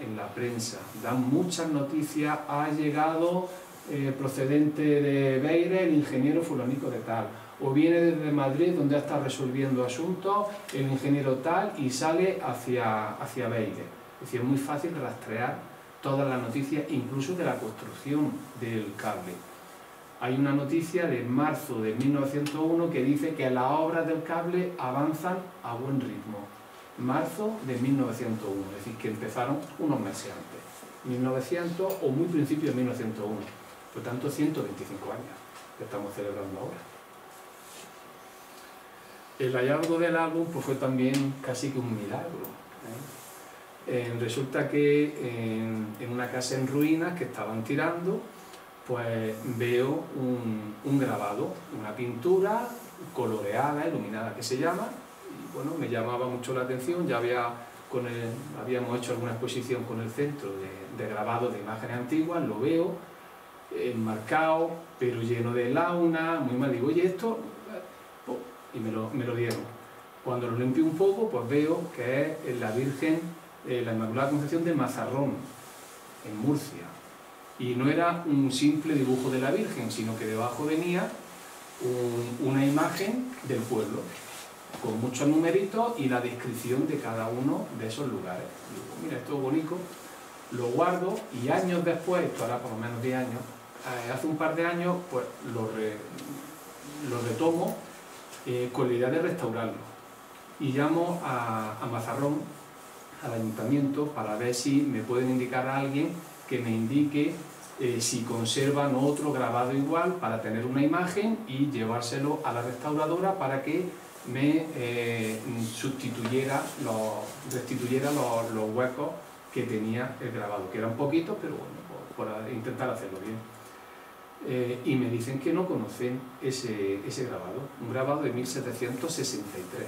en la prensa. Dan muchas noticias: ha llegado procedente de Beire el ingeniero fulanico de tal, o viene desde Madrid donde está resolviendo asuntos el ingeniero tal y sale hacia Beire. decir, es muy fácil rastrear todas las noticias, incluso de la construcción del cable. Hay una noticia de marzo de 1901 que dice que las obras del cable avanzan a buen ritmo. Marzo de 1901, es decir, que empezaron unos meses antes. 1900 o muy principio de 1901. Por tanto, 125 años que estamos celebrando ahora. El hallazgo del álbum pues, fue también casi que un milagro. Resulta que en una casa en ruinas que estaban tirando, pues veo un grabado, una pintura coloreada, iluminada que se llama, y bueno, me llamaba mucho la atención. Ya habíamos hecho alguna exposición con el centro de grabado de imágenes antiguas, lo veo enmarcado, pero lleno de launa, muy mal, digo, oye, esto, y me lo dieron. Cuando lo limpio un poco, pues veo que es la Virgen, la Inmaculada Concepción de Mazarrón, en Murcia. Y no era un simple dibujo de la Virgen, sino que debajo venía una imagen del pueblo, con muchos numeritos y la descripción de cada uno de esos lugares. Digo, mira, esto es bonito, lo guardo y años después, esto hará por lo menos 10 años, hace un par de años, pues lo retomo con la idea de restaurarlo. Y llamo a Mazarrón, al ayuntamiento, para ver si me pueden indicar a alguien que me indique si conservan otro grabado igual para tener una imagen y llevárselo a la restauradora para que me restituyera los huecos que tenía el grabado, que eran poquitos, pero bueno, por intentar hacerlo bien. Y me dicen que no conocen ese grabado, un grabado de 1763,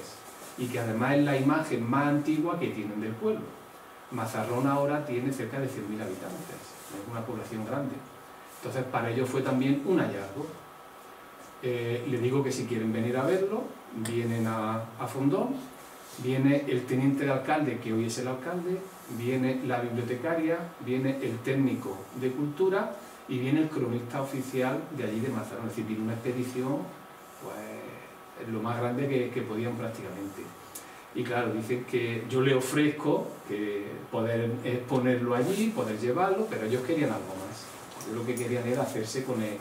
y que además es la imagen más antigua que tienen del pueblo. Mazarrón ahora tiene cerca de 100.000 habitantes, es una población grande. Entonces para ellos fue también un hallazgo. Le digo que si quieren venir a verlo, vienen a Fondón, viene el teniente de alcalde, que hoy es el alcalde, viene la bibliotecaria, viene el técnico de cultura y viene el cronista oficial de allí de Mazarrón. Es decir, viene una expedición, pues, lo más grande que podían prácticamente. Y claro, dicen que yo le ofrezco que poder exponerlo allí, poder llevarlo, pero ellos querían algo más. Ellos lo que querían era hacerse con el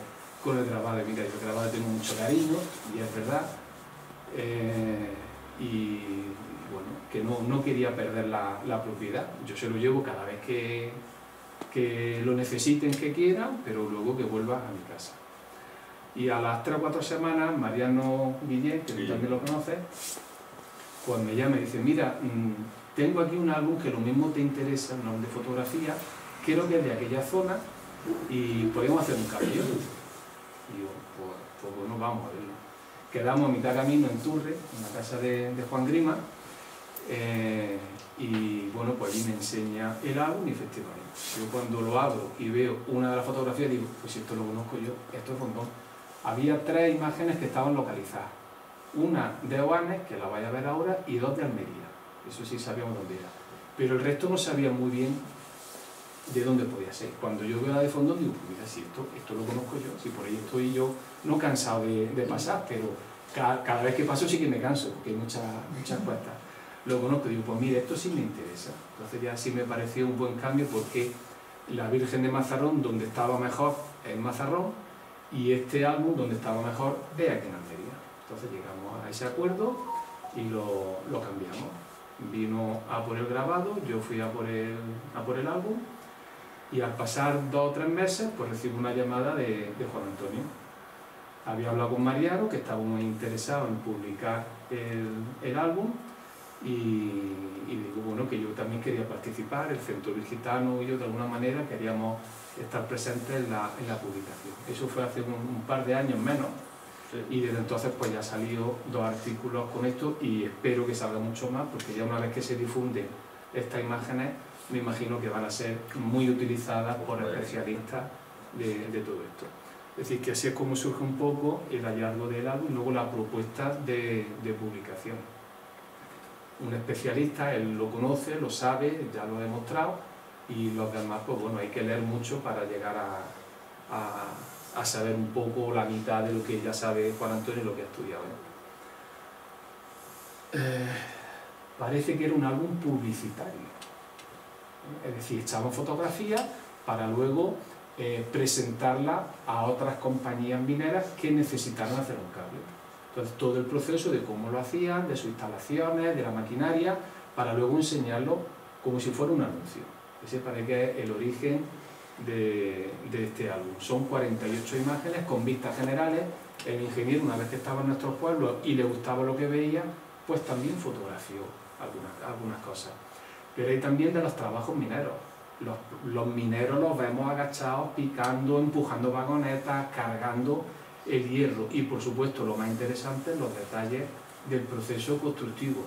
grabado. Mira, yo el grabado tengo mucho cariño, y es verdad. Y bueno, que no quería perder la propiedad. Yo se lo llevo cada vez que lo necesiten, que quieran, pero luego que vuelva a mi casa. Y a las 3 o 4 semanas, Mariano Guillén, que tú también lo conoces, pues me llama y dice, mira, tengo aquí un álbum que lo mismo te interesa, un álbum de fotografía, creo que es de aquella zona y podemos hacer un cambio. Y yo, pues bueno, vamos a verlo. Quedamos a mitad camino en Turre, en la casa de Juan Grima, y bueno, pues allí me enseña el álbum y efectivamente. Yo cuando lo abro y veo una de las fotografías digo, pues si esto lo conozco yo, esto es Fondón. Había 3 imágenes que estaban localizadas. Una de Oanes, que la vais a ver ahora, y 2 de Almería. Eso sí sabíamos dónde era. Pero el resto no sabía muy bien de dónde podía ser. Cuando yo veo la de Fondón digo, pues mira, si esto lo conozco yo, si por ahí estoy yo, no cansado de pasar, pero cada vez que paso sí que me canso, porque hay muchas cuestas. Lo conozco, digo, pues mira, esto sí me interesa. Entonces ya sí me pareció un buen cambio, porque la Virgen de Mazarrón, donde estaba mejor, es Mazarrón, y este álbum, donde estaba mejor, es aquí en Almería. Entonces llegamos a ese acuerdo y lo cambiamos. Vino a por el grabado, yo fui a por el álbum, y al pasar 2 o 3 meses, pues recibo una llamada de Juan Antonio. Había hablado con Mariano, que estaba muy interesado en publicar el álbum, y digo, bueno, que yo también quería participar, el Centro Virgitano y yo de alguna manera queríamos estar presentes en la publicación. Eso fue hace un par de años menos, sí. Y desde entonces pues ya han salido 2 artículos con esto y espero que salga mucho más, porque ya una vez que se difunden estas imágenes, me imagino que van a ser muy utilizadas por especialistas de todo esto. Es decir, que así es como surge un poco el hallazgo del álbum y luego la propuesta de publicación. Un especialista, él lo conoce, lo sabe, ya lo ha demostrado, y los demás, pues bueno, hay que leer mucho para llegar a saber un poco la mitad de lo que ya sabe Juan Antonio y lo que ha estudiado. Parece que era un álbum publicitario. Es decir, echaban fotografías para luego presentarla a otras compañías mineras que necesitaran hacer un cable. Entonces todo el proceso de cómo lo hacían, de sus instalaciones, de la maquinaria, para luego enseñarlo como si fuera un anuncio. Ese parece que es el origen de este álbum. Son 48 imágenes con vistas generales. El ingeniero, una vez que estaba en nuestros pueblos y le gustaba lo que veía, pues también fotografió algunas cosas. Pero hay también de los trabajos mineros. Los mineros los vemos agachados, picando, empujando vagonetas, cargando el hierro. Y por supuesto, lo más interesante, los detalles del proceso constructivo.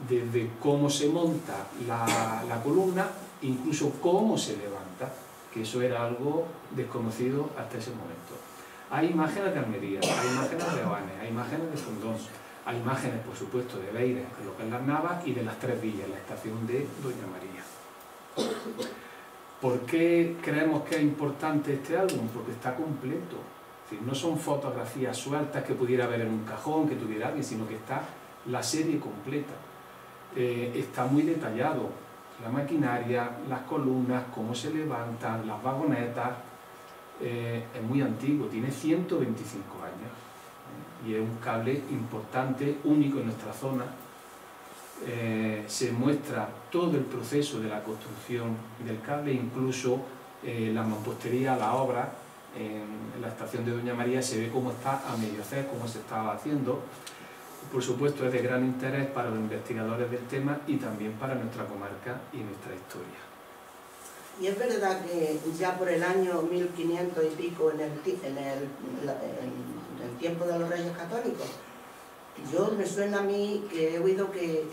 Desde cómo se monta la columna, incluso cómo se levanta, que eso era algo desconocido hasta ese momento. Hay imágenes de Almería, hay imágenes de Oanes, hay imágenes de Fondón, hay imágenes, por supuesto, de Beira, de lo que es las Navas, y de las Tres Villas, la estación de Doña María. ¿Por qué creemos que es importante este álbum? Porque está completo. Es decir, no son fotografías sueltas que pudiera haber en un cajón, que tuviera alguien, sino que está la serie completa. Está muy detallado. La maquinaria, las columnas, cómo se levantan, las vagonetas. Es muy antiguo, tiene 125 años y es un cable importante, único en nuestra zona. Se muestra todo el proceso de la construcción del cable, incluso la mampostería, la obra. En la estación de Doña María se ve cómo está a medio hacer, cómo se estaba haciendo. Por supuesto, es de gran interés para los investigadores del tema y también para nuestra comarca y nuestra historia. Y es verdad que ya por el año 1500 y pico, en el tiempo de los Reyes Católicos, yo me suena a mí que he oído que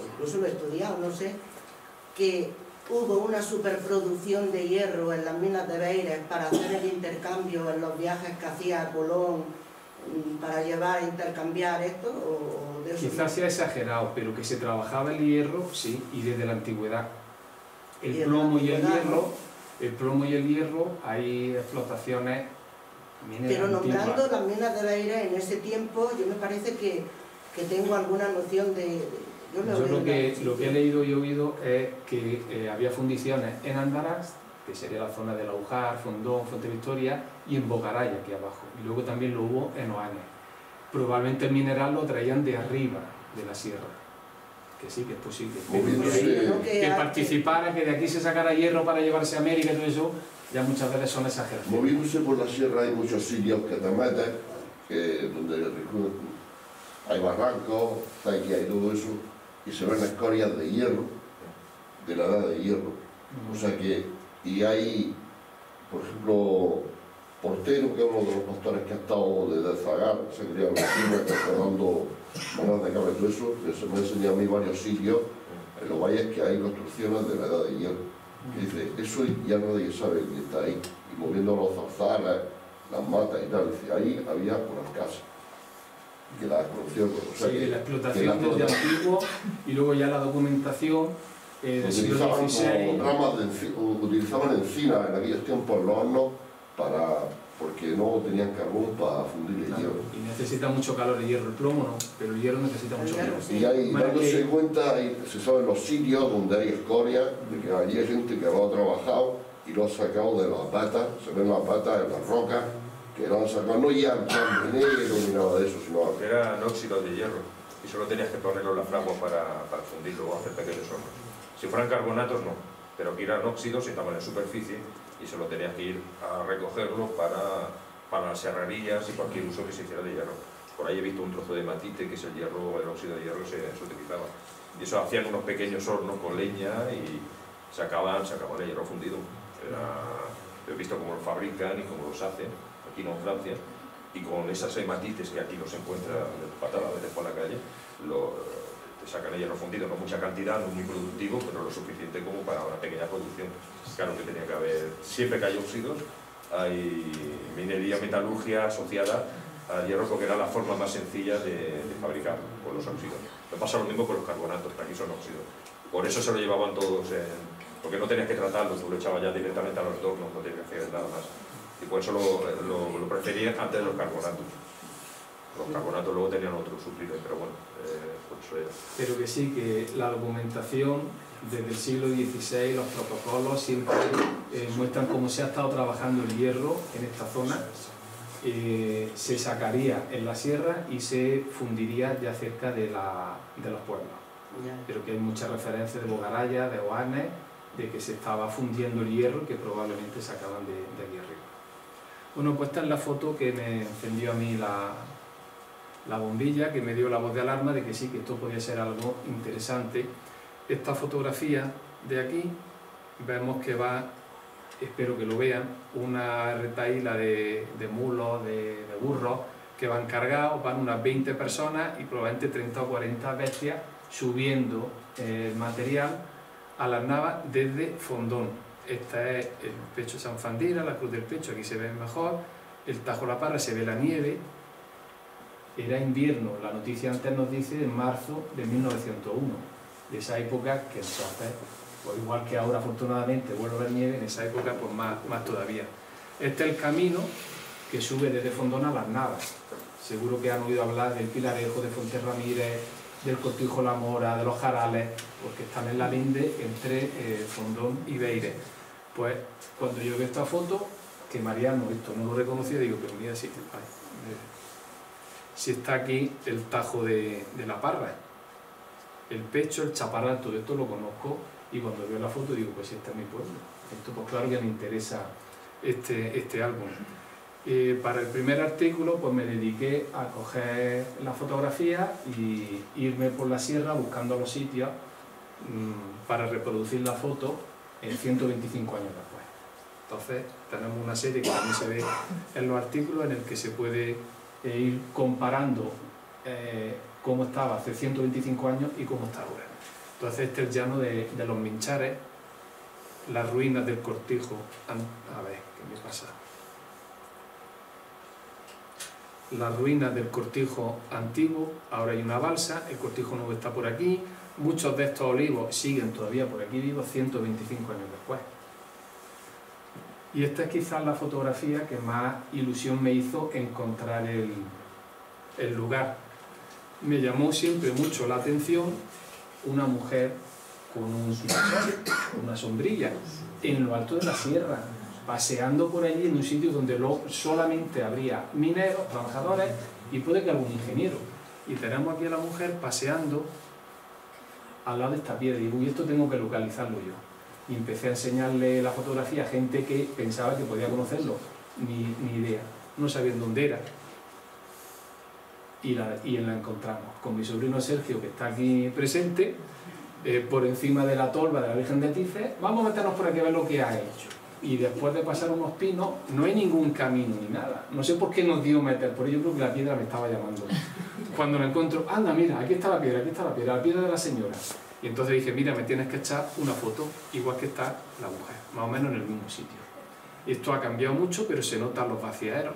incluso lo he estudiado, no sé, que hubo una superproducción de hierro en las minas de Beira para hacer el intercambio en los viajes que hacía Colón para llevar a intercambiar esto, o de eso. Quizás sea exagerado, pero que se trabajaba el hierro, sí, y desde la antigüedad. El plomo y el hierro, hay explotaciones mineras. Pero nombrando antiguas. las minas de Beira en ese tiempo, yo me parece que tengo alguna noción de... Yo lo que he leído y oído es que había fundiciones en Andarás, que sería la zona de Laujar, Fondón, Fuente Victoria, y en Bocaray, aquí abajo. Y luego también lo hubo en Oanes. Probablemente el mineral lo traían de arriba de la sierra. Que sí, que es posible. Que participara, que de aquí se sacara hierro para llevarse a América y todo eso, ya muchas veces son exageraciones. Moviéndose por la sierra hay muchos sitios que te metes, donde hay barrancos, aquí hay todo eso, y se ven escorias de hierro, de la edad de hierro. O sea que, y hay, por ejemplo, Portero, que es uno de los pastores que ha estado desde Zagar, se cría en la cima, dando manas de cabra y todo eso, que se me ha enseñado a mí varios sitios en los valles que hay construcciones de la edad de hierro. Que dice, eso ya nadie sabe que está ahí, y moviendo los zarzaras, las matas y tal, dice, ahí había unas casas. Que la construcción, o sea, sí, que la explotación desde antiguo, y luego ya la documentación del siglo XVI. Utilizaban encina en aquellos tiempos los hornos porque no tenían carbón para fundir el hierro. Y necesita mucho calor el hierro, el plomo no, pero el hierro necesita mucho calor. Y ahí, dándose cuenta, se saben los sitios donde hay escoria, de que allí hay gente que lo ha trabajado y lo ha sacado de las patas, se ven las patas en las rocas, que lo han sacado, no ya en plan negro ni nada de eso, sino... Que eran óxidos de hierro, y solo tenías que ponerlo en la fragua para fundirlo o hacer pequeños hornos. Si fueran carbonatos no, pero que eran óxidos y estaban en superficie, y solo tenías que ir a recogerlos para las serrarillas y cualquier uso que se hiciera de hierro. Por ahí he visto un trozo de matite, que es el hierro, el óxido de hierro se utilizaba. Y eso hacían unos pequeños hornos con leña y sacaban el hierro fundido. He visto cómo lo fabrican y cómo los hacen, aquí no en Francia, y con esas hematites que aquí no se encuentra patada a veces por la calle, te sacan el hierro fundido, no mucha cantidad, no muy productivo, pero lo suficiente como para una pequeña producción. Claro que tenía que haber, siempre que hay óxidos, hay minería, metalurgia asociada al hierro, porque era la forma más sencilla de fabricar con los óxidos. No pasa lo mismo con los carbonatos, que aquí son óxidos. Por eso se lo llevaban todos, porque no tenías que tratarlo, tú lo echabas ya directamente a los hornos, no tenías que hacer nada más. Y por eso lo preferían antes de los carbonatos. Los carbonatos luego tenían otro suplido, pero bueno, por eso era. Pero que sí, que la documentación desde el siglo XVI, los protocolos siempre muestran cómo se ha estado trabajando el hierro en esta zona. Se sacaría en la sierra y se fundiría ya cerca de los pueblos. Pero que hay muchas referencias de Bogaraya, de Oanes, de que se estaba fundiendo el hierro que probablemente sacaban de aquí arriba. Bueno, pues esta es la foto que me encendió a mí la bombilla, que me dio la voz de alarma de que sí, que esto podía ser algo interesante. Esta fotografía de aquí, vemos que va, espero que lo vean, una retahíla de mulos, de burros, que van cargados, van unas 20 personas y probablemente 30 o 40 bestias subiendo el material a las navas desde Fondón. Este es el pecho San Fandira, la cruz del pecho, aquí se ve mejor, el Tajo La Parra, se ve la nieve. Era invierno, la noticia antes nos dice en marzo de 1901, de esa época que entonces, pues igual que ahora afortunadamente vuelve a haber nieve, en esa época pues más todavía. Este es el camino que sube desde Fondón a las Navas. Seguro que han oído hablar del Pilarejo, de Fuentes Ramírez, del Cortijo La Mora, de los Jarales, porque están en la linde entre Fondón y Beire. Pues cuando yo veo esta foto, que Mariano esto no lo reconocía, digo, pero mira si está aquí el Tajo de la Parra, el Pecho, el Chaparral, todo esto lo conozco, y cuando veo la foto digo, pues este es mi pueblo. Esto pues claro que me interesa este álbum. Para el primer artículo pues me dediqué a coger la fotografía y irme por la sierra buscando los sitios para reproducir la foto 125 años después. Entonces tenemos una serie que también se ve en los artículos en el que se puede ir comparando cómo estaba hace 125 años y cómo está ahora. Entonces este es el llano de los Minchares, las ruinas del Cortijo. A ver, ¿qué me pasa? Las ruinas del Cortijo antiguo, ahora hay una balsa, el Cortijo nuevo está por aquí, muchos de estos olivos siguen todavía por aquí vivos 125 años después. Y esta es quizás la fotografía que más ilusión me hizo encontrar el lugar. Me llamó siempre mucho la atención una mujer con un girasol, una sombrilla, en lo alto de la sierra, paseando por allí en un sitio donde solamente habría mineros, trabajadores y puede que algún ingeniero. Y tenemos aquí a la mujer paseando al lado de esta piedra. Y digo, y esto tengo que localizarlo yo. Y empecé a enseñarle la fotografía a gente que pensaba que podía conocerlo, ni idea, no sabían dónde era. Y la encontramos con mi sobrino Sergio, que está aquí presente, por encima de la tolva de la Virgen de Tice. Vamos a meternos por aquí a ver lo que ha hecho. Y después de pasar unos pinos, no hay ningún camino ni nada. No sé por qué nos dio meter, por ello creo que la piedra me estaba llamando. Cuando la encuentro, anda, mira, aquí está la piedra, la piedra de la señora. Y entonces dije, mira, me tienes que echar una foto, igual que está la mujer, más o menos en el mismo sitio. Esto ha cambiado mucho, pero se notan los vaciaderos.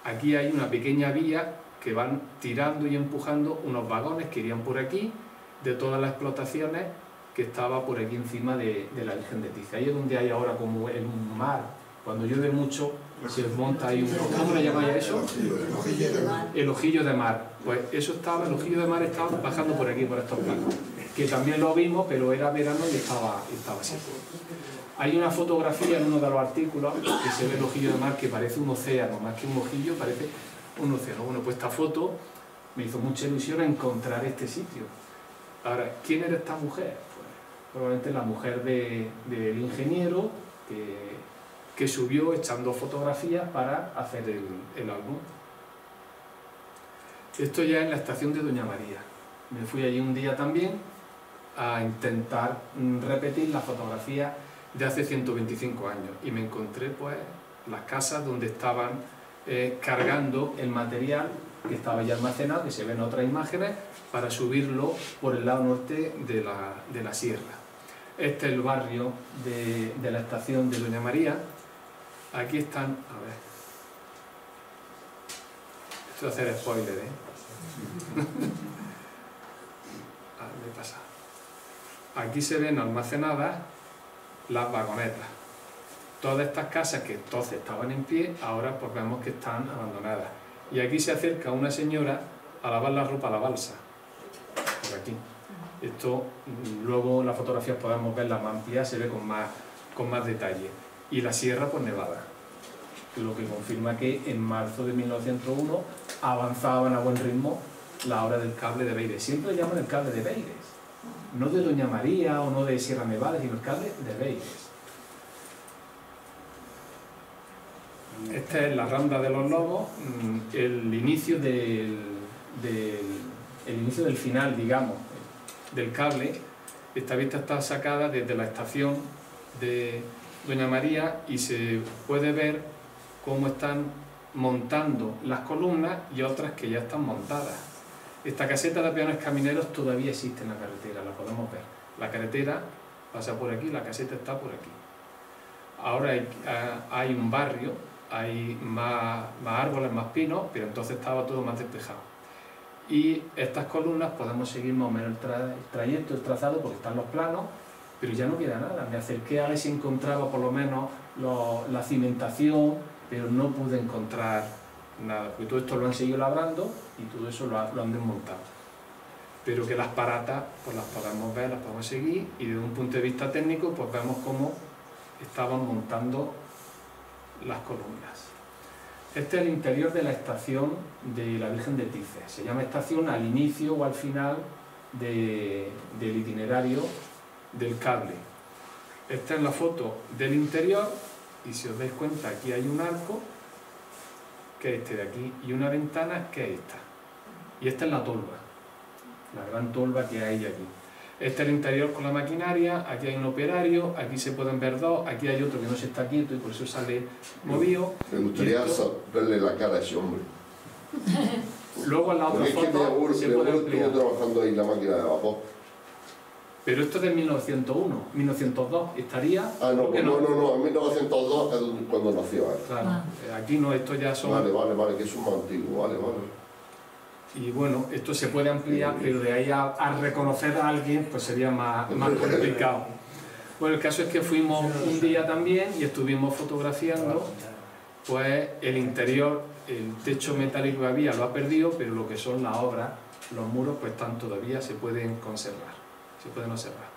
Aquí hay una pequeña vía que van tirando y empujando unos vagones que irían por aquí, de todas las explotaciones que estaba por aquí encima de la Virgen de Tice. Ahí es donde hay ahora como el mar. Cuando llueve mucho, se monta ahí un... ¿Cómo le llamáis a eso? El ojillo de mar. Pues eso estaba, el ojillo de mar estaba bajando por aquí, por estos picos. Que también lo vimos, pero era verano y estaba seco. Hay una fotografía en uno de los artículos que se ve el ojillo de mar que parece un océano, más que un ojillo, parece un océano. Bueno, pues esta foto me hizo mucha ilusión encontrar este sitio. Ahora, ¿quién era esta mujer? Pues, probablemente la mujer del ingeniero que subió echando fotografías para hacer el álbum. Esto ya es la estación de Doña María. Me fui allí un día también a intentar repetir la fotografía de hace 125 años y me encontré pues las casas donde estaban cargando el material que estaba ya almacenado, que se ven otras imágenes, para subirlo por el lado norte de la sierra. Este es el barrio de la estación de Doña María. Aquí están, a ver, esto es hacer spoiler, me pasa. Aquí se ven almacenadas las vagonetas. Todas estas casas que entonces estaban en pie, ahora pues vemos que están abandonadas. Y aquí se acerca una señora a lavar la ropa a la balsa, por aquí. Esto, luego en las fotografías podemos verla más amplia, se ve con más detalle. Y la sierra pues nevada, lo que confirma que en marzo de 1901 avanzaban a buen ritmo la obra del cable de Beires. Siempre le llaman el cable de Beires, no de Doña María o no de Sierra Nevada, sino el cable de Beires. Esta es la Rambla de los Lobos, el inicio del final, digamos, del cable. Esta vista está sacada desde la estación de Doña María y se puede ver cómo están montando las columnas y otras que ya están montadas. Esta caseta de peones camineros todavía existe en la carretera, la podemos ver. La carretera pasa por aquí, la caseta está por aquí. Ahora hay un barrio, hay más árboles, más pinos, pero entonces estaba todo más despejado. Y estas columnas podemos seguir más o menos el trayecto, el trazado, porque están los planos, pero ya no queda nada. Me acerqué a ver si encontraba por lo menos la cimentación, pero no pude encontrar nada, porque todo esto lo han seguido labrando y todo eso lo han desmontado. Pero que las paratas pues las podemos ver, las podemos seguir, y desde un punto de vista técnico pues vemos cómo estaban montando las columnas. Este es el interior de la estación de la Virgen de Tice. Se llama estación al inicio o al final del itinerario del cable. Esta es la foto del interior y si os dais cuenta aquí hay un arco, que es este de aquí, y una ventana, que es esta. Y esta es la tolva, la gran tolva que hay aquí. Este es el interior con la maquinaria, aquí hay un operario, aquí se pueden ver dos, aquí hay otro que no se está quieto y por eso sale movido. Me gustaría verle la cara a ese hombre. Luego en la otra foto se puede ampliar. Estuvo trabajando ahí en la máquina de vapor. Pero esto es de 1901, 1902, estaría... Ah, no, no, en 1902 es cuando nació. Claro, aquí no, esto ya son... Vale, que es un más antiguo, vale. Y bueno, esto se puede ampliar, pero de ahí a reconocer a alguien pues sería más complicado. Bueno, el caso es que fuimos un día también y estuvimos fotografiando pues el interior, el techo metálico que había lo ha perdido, pero lo que son las obras, los muros pues están todavía, se pueden conservar, se pueden observar.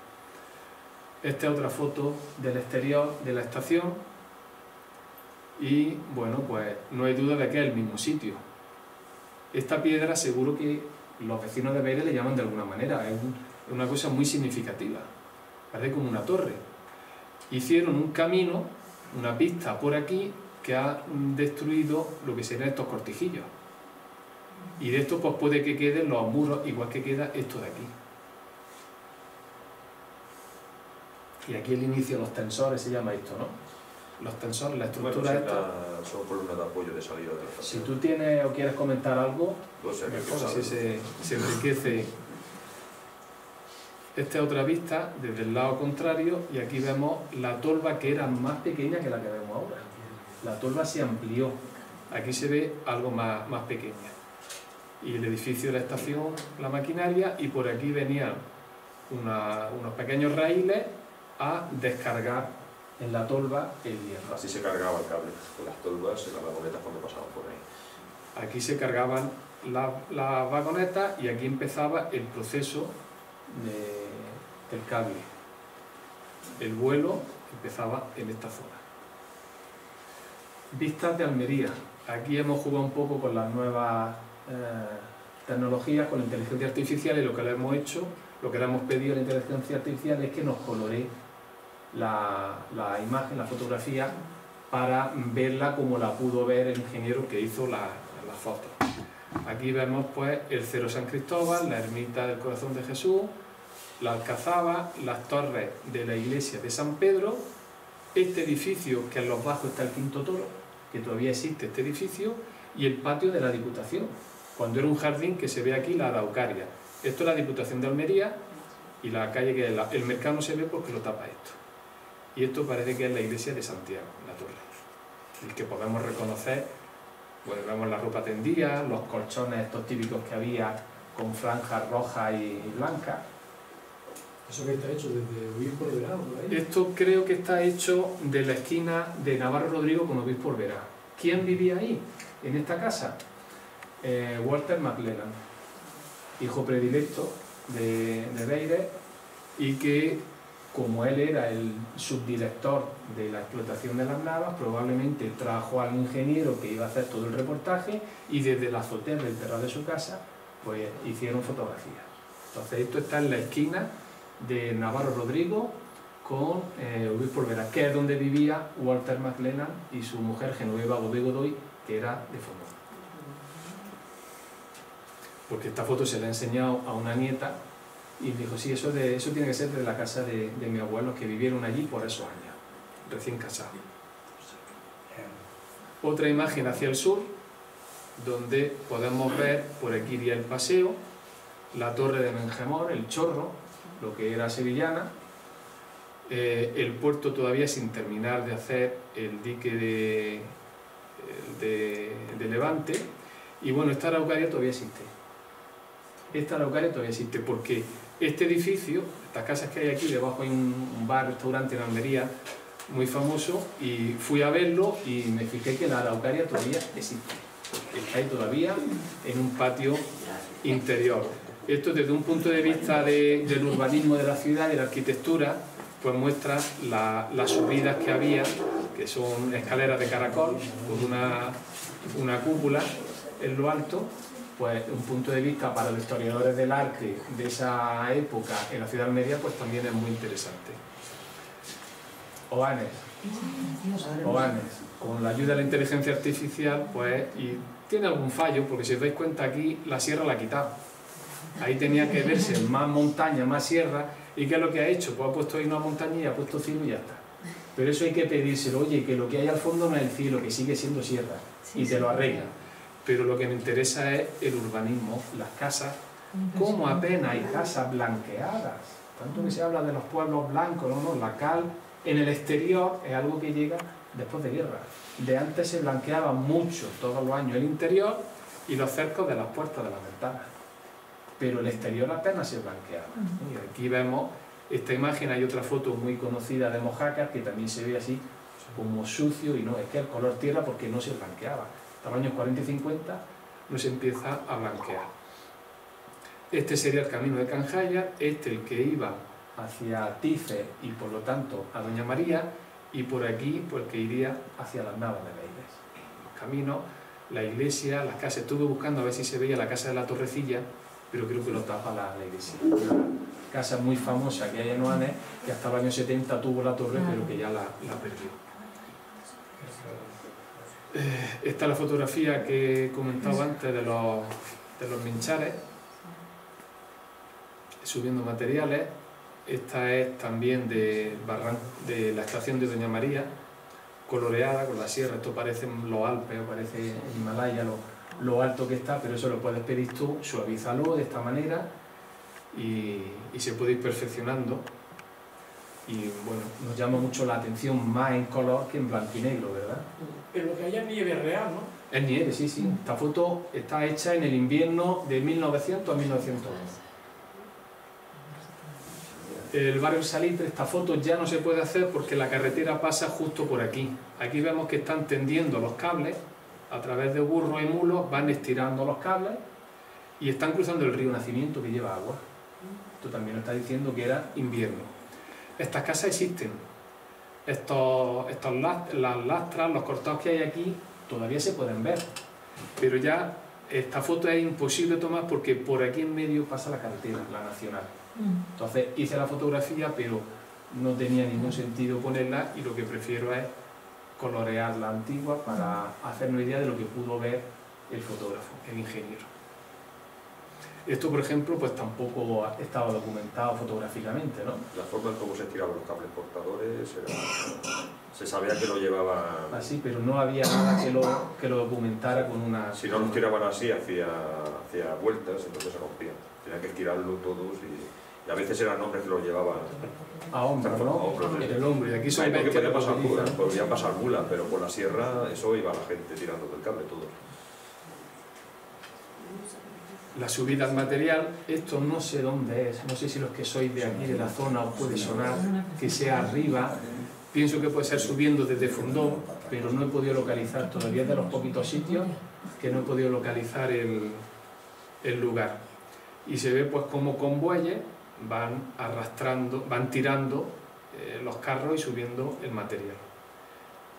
Esta es otra foto del exterior de la estación y bueno, pues no hay duda de que es el mismo sitio. Esta piedra seguro que los vecinos de Beires le llaman de alguna manera, es una cosa muy significativa, parece como una torre. Hicieron un camino, una pista por aquí que ha destruido lo que serían estos cortijillos. Y de esto pues puede que queden los muros igual que queda esto de aquí. Y aquí el inicio de los tensores se llama esto, ¿no? Los tensores, la estructura bueno, son columnas de apoyo de salida de la estación. Si tú tienes o quieres comentar algo, no sé, mejor, así se enriquece. Esta es otra vista desde el lado contrario y aquí vemos la tolva que era más pequeña que la que vemos ahora. La tolva se amplió, aquí se ve algo más pequeña. Y el edificio de la estación, la maquinaria, y por aquí venían unos pequeños raíles a descargar en la tolva el hierro. Así se cargaba el cable, con las tolvas y las vagonetas cuando pasaban por ahí. Aquí se cargaban las vagonetas y aquí empezaba el proceso del cable. El vuelo empezaba en esta zona. Vistas de Almería. Aquí hemos jugado un poco con las nuevas tecnologías, con la inteligencia artificial, y lo que le hemos hecho, lo que le hemos pedido a la inteligencia artificial es que nos coloree la imagen, la fotografía, para verla como la pudo ver el ingeniero que hizo las fotos. Aquí vemos pues el Cerro San Cristóbal, la ermita del Corazón de Jesús, la Alcazaba, las torres de la iglesia de San Pedro, este edificio que en los bajos está el Quinto Toro, que todavía existe este edificio, y el patio de la Diputación, cuando era un jardín que se ve aquí, la Araucaria. Esto es la Diputación de Almería y la calle que es el mercado no se ve porque lo tapa esto. Y esto parece que es la iglesia de Santiago, la torre, el que podemos reconocer. Bueno, vemos la ropa tendida, los colchones estos típicos que había con franjas rojas y blancas. ¿Eso que está hecho desde Obispo Verá por ahí? Esto creo que está hecho de la esquina de Navarro Rodrigo con Obispo Verá. ¿Quién vivía ahí, en esta casa? Walter McLennan, hijo predilecto de Beire, y que, como él era el subdirector de la explotación de las Navas, probablemente trajo al ingeniero que iba a hacer todo el reportaje y desde la azotea del terrado de su casa pues hicieron fotografías. Entonces esto está en la esquina de Navarro Rodrigo con Obispo Olvera, que es donde vivía Walter McLennan y su mujer Genoveva Godoy, que era de Fondón. Porque esta foto se la he enseñado a una nieta y me dijo, sí, eso tiene que ser de la casa de mis abuelos que vivieron allí por esos años, recién casados. Otra imagen hacia el sur, donde podemos ver, por aquí iría el paseo, la torre de Menjamor, el Chorro, lo que era sevillana, el puerto todavía sin terminar de hacer, el dique de Levante, y bueno, esta araucaria todavía existe. Esta araucaria todavía existe porque este edificio, estas casas que hay aquí, debajo hay un bar, restaurante en Almería muy famoso, y fui a verlo y me fijé que la araucaria todavía existe. Está ahí todavía en un patio interior. Esto desde un punto de vista del urbanismo de la ciudad y de la arquitectura, pues muestra las subidas que había, que son escaleras de caracol con una cúpula en lo alto. Pues un punto de vista para los historiadores del arte de esa época en la ciudad de Almería, pues también es muy interesante. Oanes, con la ayuda de la inteligencia artificial, pues, y tiene algún fallo, porque si os dais cuenta aquí, la sierra la ha quitado. Ahí tenía que verse más montaña, más sierra, ¿y qué es lo que ha hecho? Pues ha puesto ahí una montaña y ha puesto cielo y ya está. Pero eso hay que pedírselo, oye, que lo que hay al fondo no es el cielo, que sigue siendo sierra, y te lo arregla. Pero lo que me interesa es el urbanismo, las casas, cómo apenas hay casas blanqueadas. Tanto que se habla de los pueblos blancos, no, la cal en el exterior es algo que llega después de guerra. De antes se blanqueaba mucho, todos los años, el interior y los cercos de las puertas de las ventanas. Pero el exterior apenas se blanqueaba. Y aquí vemos esta imagen, hay otra foto muy conocida de Mojácar que también se ve así como sucio, y no, es que el color tierra porque no se blanqueaba. Hasta los años 40 y 50 no se empieza a blanquear. Este sería el camino de Canjaya, este el que iba hacia Tífer y por lo tanto a Doña María, y por aquí pues que iría hacia las Navas de Beires. Los caminos, la iglesia, las casas. Estuve buscando a ver si se veía la casa de la Torrecilla, pero creo que lo tapa la iglesia. Una casa muy famosa que hay en Oanes, que hasta los años 70 tuvo la torre, pero que ya la perdió. Esta es la fotografía que he comentado antes de los minchares, subiendo materiales. Esta es también de la estación de Doña María, coloreada con la sierra. Esto parece los Alpes, o parece el Himalaya, lo alto que está, pero eso lo puedes pedir tú, suavízalo de esta manera y se puede ir perfeccionando. Y bueno, nos llama mucho la atención más en color que en blanco y negro, ¿verdad? Pero lo que hay es nieve real, ¿no? Es nieve, sí, sí. Esta foto está hecha en el invierno de 1900 a 1901. El barrio Salitre, esta foto ya no se puede hacer porque la carretera pasa justo por aquí. Aquí vemos que están tendiendo los cables, a través de burros y mulos van estirando los cables y están cruzando el río Nacimiento que lleva agua. Esto también nos está diciendo que era invierno. Estas casas existen. Las lastras, los cortados que hay aquí, todavía se pueden ver. Pero ya esta foto es imposible tomar porque por aquí en medio pasa la carretera, la nacional. Entonces hice la fotografía, pero no tenía ningún sentido ponerla y lo que prefiero es colorear la antigua para hacernos idea de lo que pudo ver el fotógrafo, el ingeniero. Esto, por ejemplo, pues tampoco estaba documentado fotográficamente, ¿no? La forma en cómo se tiraban los cables portadores, se sabía que lo llevaban... Así, pero no había nada que lo documentara con una... Si no los tiraban así, hacía vueltas, entonces se rompían. Tenían que tirarlo todos y a veces eran hombres que lo llevaban... A hombros, ¿no? A hombros, en el hombro. Y aquí son porque bestias podían pasar mulas, pero por la sierra eso iba la gente tirando del cable, todos. La subida al material, esto no sé dónde es, no sé si los que sois de aquí, de la zona, os puede sonar que sea arriba. Pienso que puede ser subiendo desde Fondón, pero no he podido localizar, todavía es de los poquitos sitios que no he podido localizar el lugar. Y se ve pues como con bueyes van arrastrando, van tirando los carros y subiendo el material.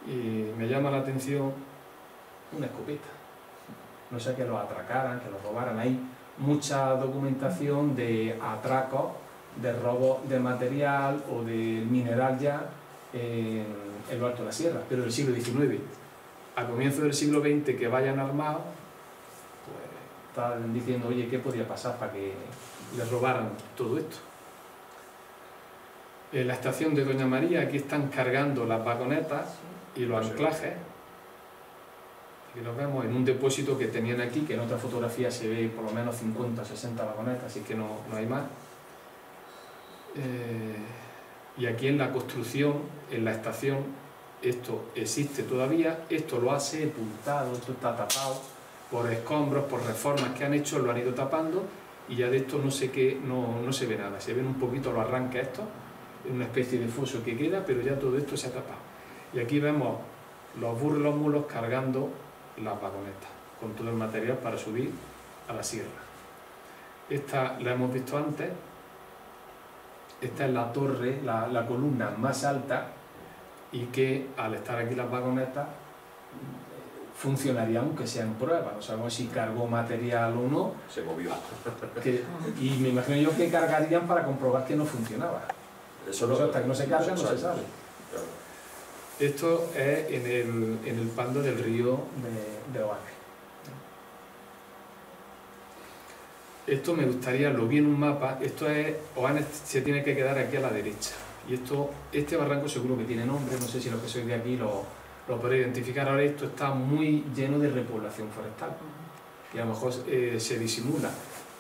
Y me llama la atención una escopeta. No sé, que los atracaran, que los robaran. Hay mucha documentación de atracos, de robo de material o de mineral ya en lo alto de la sierra, pero del siglo XIX. A comienzos del siglo XX que vayan armados, pues están diciendo, oye, ¿qué podía pasar para que les robaran todo esto? En la estación de Doña María, aquí están cargando las vagonetas y los anclajes. Aquí los vemos en un depósito que tenían aquí, que en otra fotografía se ve por lo menos 50 o 60 vagonetas, así que no hay más. Y aquí en la construcción, en la estación, esto existe todavía, esto lo ha sepultado, esto está tapado por escombros, por reformas que han hecho, lo han ido tapando y ya de esto no sé qué, no se ve nada, se ven un poquito los arranques estos, en una especie de foso que queda, pero ya todo esto se ha tapado. Y aquí vemos los burros y los mulos cargando las vagonetas, con todo el material para subir a la sierra. Esta la hemos visto antes. Esta es la torre, la columna más alta, y que al estar aquí las vagonetas funcionaría aunque sea en prueba. No sabemos si cargó material o no. Se movió. Y me imagino yo que cargarían para comprobar que no funcionaba. Eso hasta que no se carga no se sabe. Claro. Esto es en el pando del río de Oanes. Esto me gustaría, lo vi en un mapa, esto es, Oanes se tiene que quedar aquí a la derecha. Y este barranco seguro que tiene nombre, no sé si los que sois de aquí lo podréis identificar. Ahora esto está muy lleno de repoblación forestal, y a lo mejor se disimula,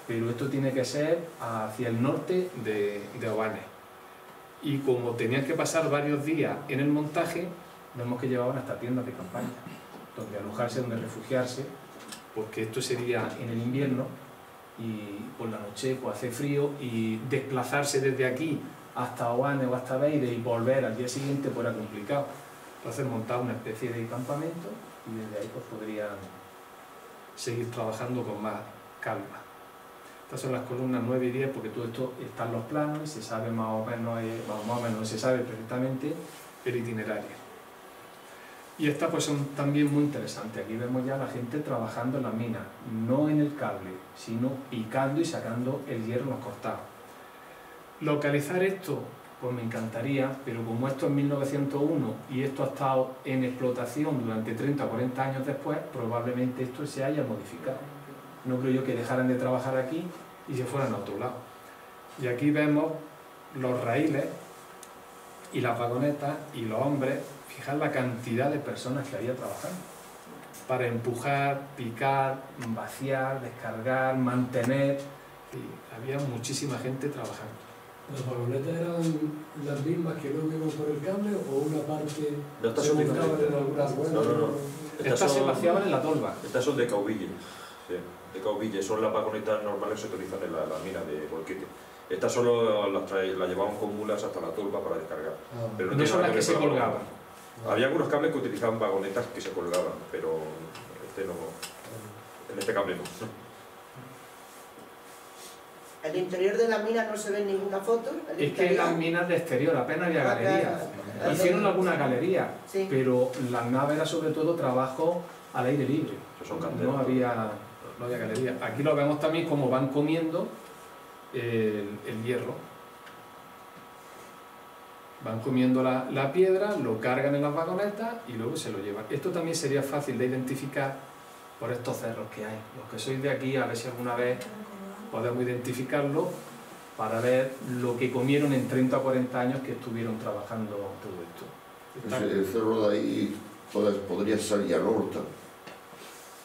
pero esto tiene que ser hacia el norte de Oanes. Y como tenían que pasar varios días en el montaje, vemos que llevaban hasta tiendas de campaña, donde alojarse, donde refugiarse, porque esto sería en el invierno, y por la noche pues hace frío, y desplazarse desde aquí hasta Oanes o hasta Beire y volver al día siguiente pues era complicado. Entonces montar una especie de campamento y desde ahí pues podrían seguir trabajando con más calma. Estas son las columnas 9 y 10, porque todo esto está en los planos y se sabe más o menos se sabe perfectamente el itinerario. Y estas pues son también muy interesantes. Aquí vemos ya a la gente trabajando en las minas, no en el cable, sino picando y sacando el hierro en los cortados. Localizar esto, pues me encantaría, pero como esto es 1901 y esto ha estado en explotación durante 30 o 40 años después, probablemente esto se haya modificado. No creo yo que dejaran de trabajar aquí y se fueran a otro lado. Y aquí vemos los raíles y las vagonetas y los hombres. Fijar la cantidad de personas que había trabajando para empujar, picar, vaciar, descargar, mantener. Y había muchísima gente trabajando. ¿Las vagonetas eran las mismas que luego iban por el cable o una parte No, se montaban en alguna buena? No. Estas se vaciaban en la tolva. Estas son de caubille. Sí, de caubille. Son las vagonetas normales que se utilizan en la mina de Bolquete. Estas solo las llevaban con mulas hasta la tolva para descargar. Pero no son las que se colgaban. Había algunos cables que utilizaban vagonetas que se colgaban, pero en este cable no. ¿El interior de la mina no se ve ninguna foto? Es que las minas de exterior, apenas había galerías. Claro. Hicieron alguna galería, sí, pero las naves era sobre todo trabajo al aire libre. No había galería. Aquí lo vemos también como van comiendo el hierro. Van comiendo la piedra, lo cargan en las vagonetas y luego se lo llevan. Esto también sería fácil de identificar por estos cerros que hay. Los que sois de aquí, a ver si alguna vez podemos identificarlo para ver lo que comieron en 30 o 40 años que estuvieron trabajando todo esto. El cerro de ahí podría ser Llanorta,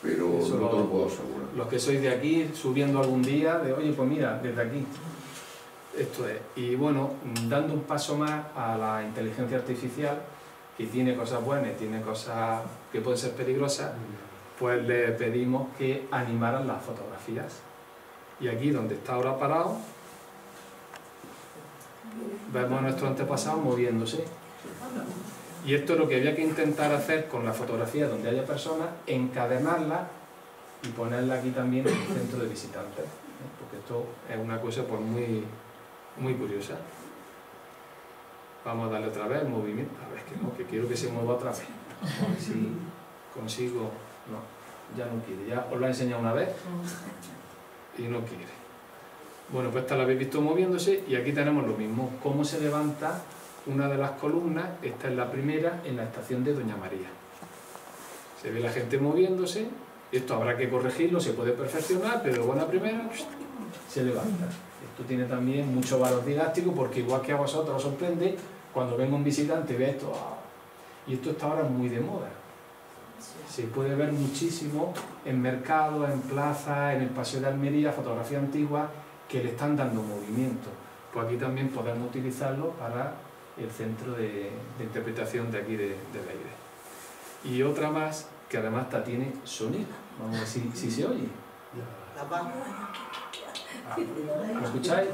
pero eso no te lo puedo asegurar. Los que sois de aquí, subiendo algún día, oye, pues mira, desde aquí. Esto es. Y bueno, dando un paso más a la inteligencia artificial, que tiene cosas buenas y tiene cosas que pueden ser peligrosas, pues le pedimos que animaran las fotografías. Y aquí, donde está ahora parado, vemos a nuestro antepasado moviéndose. Y esto es lo que había que intentar hacer con la fotografía donde haya personas, encadenarla y ponerla aquí también en el centro de visitantes, porque esto es una cosa pues muy curiosa. Vamos a darle otra vez el movimiento, a ver, que no, que quiero que se mueva otra vez. A ver si consigo, no, ya no quiere, ya os lo he enseñado una vez y no quiere. Bueno, pues esta la habéis visto moviéndose y aquí tenemos lo mismo, cómo se levanta una de las columnas. Esta es la primera en la estación de Doña María. Se ve la gente moviéndose, esto habrá que corregirlo, se puede perfeccionar, pero de buena primera se levanta. Esto tiene también mucho valor didáctico porque igual que a vosotros os sorprende, cuando venga un visitante y ve esto, y esto está ahora muy de moda. Se puede ver muchísimo en mercados, en plazas, en el Paseo de Almería, fotografía antigua que le están dando movimiento. Pues aquí también podemos utilizarlo para el centro de interpretación de aquí de Beire. Y otra más, que además esta tiene sonido. Vamos a ver si se oye. ¿Lo escucháis?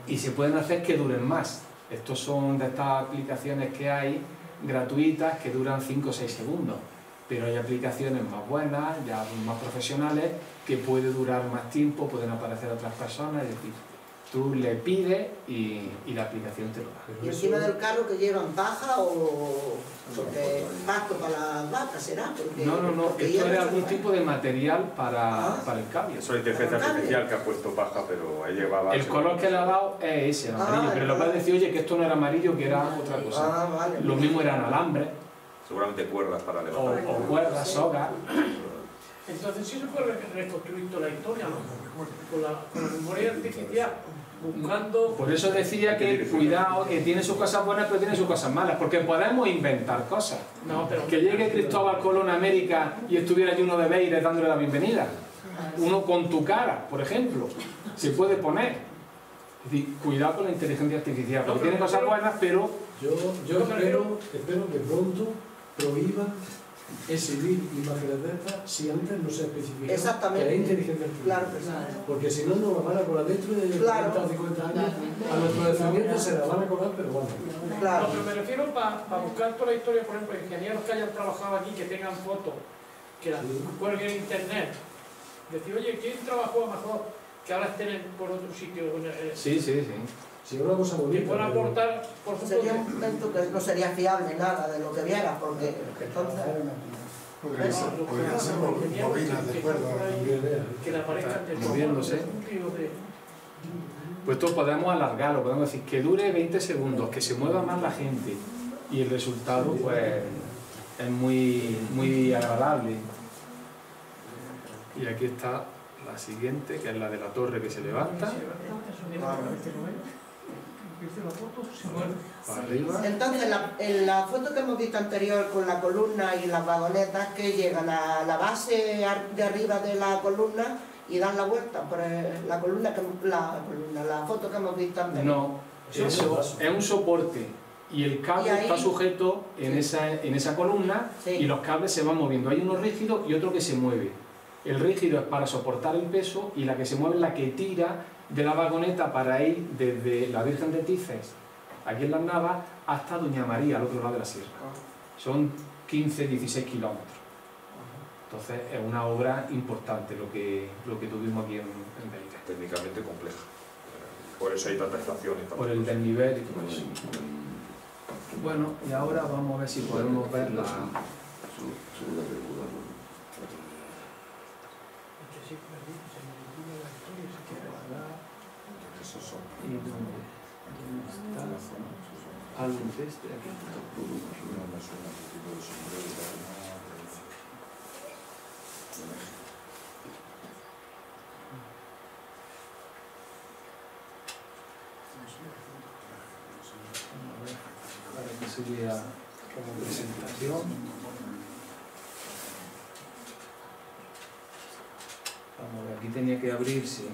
Y se pueden hacer que duren más. Estos son de estas aplicaciones que hay gratuitas que duran 5 o 6 segundos. Pero hay aplicaciones más buenas, ya más profesionales, que puede durar más tiempo, pueden aparecer otras personas, es decir, tú le pides y la aplicación te lo da. ¿Y encima del carro que llevan paja o pasto para las vacas será? Porque, no, esto es algún tipo de material para el cambio. Eso es inteligencia artificial que ha puesto paja, pero ahí llevaba... El color que le ha dado es ese, amarillo, pero lo puedes decir, oye, que esto no era amarillo, que era otra cosa. Vale. Lo mismo eran alambres. Seguramente cuerdas para levantar. O cuerdas, sogas. Entonces sí se puede reconstruir toda la historia, ¿no? Con la memoria artificial, buscando... Por eso decía que cuidado, que tiene sus cosas buenas pero tiene sus cosas malas, porque podemos inventar cosas. No, pero... Que llegue Cristóbal Colón a América y estuviera allí uno de Beire dándole la bienvenida. Uno con tu cara, por ejemplo, se puede poner. Es decir, cuidado con la inteligencia artificial, porque tiene cosas buenas, pero... Yo espero que pronto prohíban exhibir imágenes de estas si antes no se especifica exactamente que es inteligencia artificial. Claro. Porque si no, nos la van a cobrar dentro de 40 o 50 años. A nuestros descendientes se la van a cobrar, pero bueno. Claro. No, pero me refiero para buscar toda la historia, por ejemplo, ingenieros que hayan trabajado aquí, que tengan fotos, que las cuelguen en internet. Decir, oye, ¿quién trabajó a mejor que ahora estén por otro sitio? Sí. Si una cosa bonita. Que puedan aportar, por supuesto. Sería un momento que no sería fiable nada de lo que viera, porque entonces... Podrían ser bobinas de cuerda que le aparezcan moviéndose. Pues esto podemos alargarlo, podemos decir que dure 20 segundos, que se mueva más la gente y el resultado pues es muy agradable. Y aquí está la siguiente, que es la de la torre que se levanta. Para arriba. Entonces, en la foto que hemos visto anterior con la columna y las vagonetas, que llegan a la base de arriba de la columna y dan la vuelta por la foto que hemos visto anterior. No, eso es un soporte y el cable está sujeto en esa columna y los cables se van moviendo. Hay uno rígido y otro que se mueve. El rígido es para soportar el peso y la que se mueve es la que tira de la vagoneta para ir desde la Virgen de Tices, aquí en Las Navas, hasta Doña María, al otro lado de la sierra. Son 15-16 kilómetros. Entonces es una obra importante lo que tuvimos aquí en Beire. Técnicamente compleja. Por eso hay tanta estación. Por el desnivel y todo eso. Bueno, y ahora vamos a ver si podemos ver la... Algo de este aquí. Para que se vea como presentación. Vamos a ver, aquí tenía que abrirse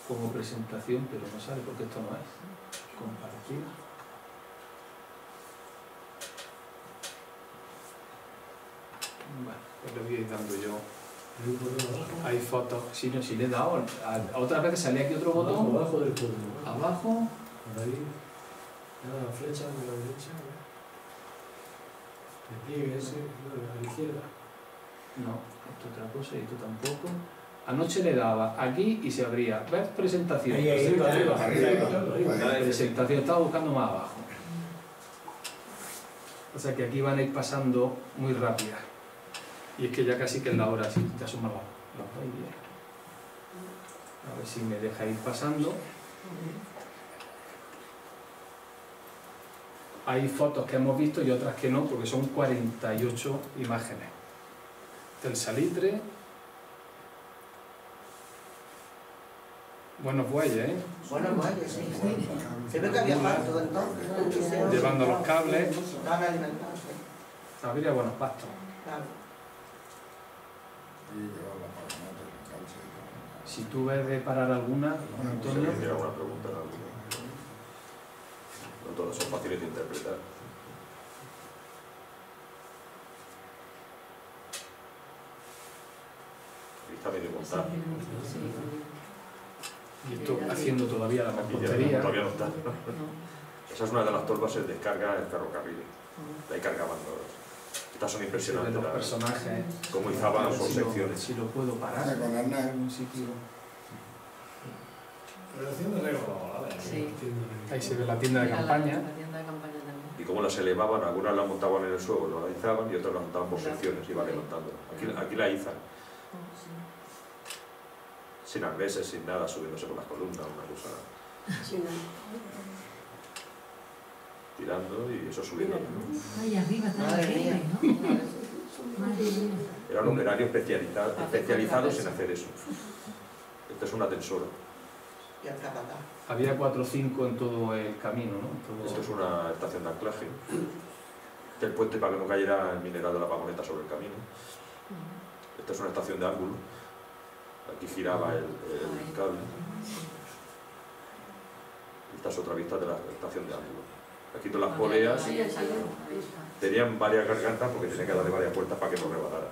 como presentación, pero no sale porque esto no es. Compartir. Bueno, pues lo voy a ir dando yo. Hay fotos, si le he dado, a otra vez que salía aquí otro botón. Abajo del todo. Abajo. ahí, la flecha de la derecha, el pliegue ese, a la izquierda. No, esto es otra cosa y esto tampoco. Anoche le daba aquí y se abría. ¿Ves? Presentación. Presentación. Estaba buscando más abajo. O sea que aquí van a ir pasando muy rápidas. Y es que ya casi que es la hora, sí, ya son más las 2:10. A ver si me deja ir pasando. Hay fotos que hemos visto y otras que no, porque son 48 imágenes. Del salitre. Buenos bueyes, ¿eh? Buenos bueyes, sí. Se ve que había pasto entonces. Llevando los cables. Van a alimentarse. Habría buenos pastos. Claro. Si tú ves de parar alguna, Antonio. Si alguna pregunta, no todas son fáciles de interpretar. Está medio montado. Y esto haciendo todavía la mampostería. Todavía no está. Esa es una de las tolvas de descarga del ferrocarril. De ahí cargaban los. Estas son impresionantes. Los personajes. Cómo izaban por secciones. Si lo puedo parar en algún sitio. Relación de regalo, sí. Ahí se ve la tienda de campaña. La tienda de campaña también. Y cómo las elevaban, algunas las montaban en el suelo, las izaban y otras las montaban por secciones y iban levantando. Aquí la izan. Sin arneses, sin nada, subiéndose por las columnas, una cosa. Tirando y eso subiendo. Ahí arriba está la gente, ¿no? Eran operarios especializados en hacer eso. Esta es una tensora. Había 4 o 5 en todo el camino, ¿no? Esto es una estación de anclaje. Este es el puente para que no cayera el mineral de la vagoneta sobre el camino. Esta es una estación de ángulo. Aquí giraba el cable. Esta es otra vista de la estación de ángulo. Aquí todas las poleas tenían varias gargantas porque tenían que darle varias vueltas para que no rebatara.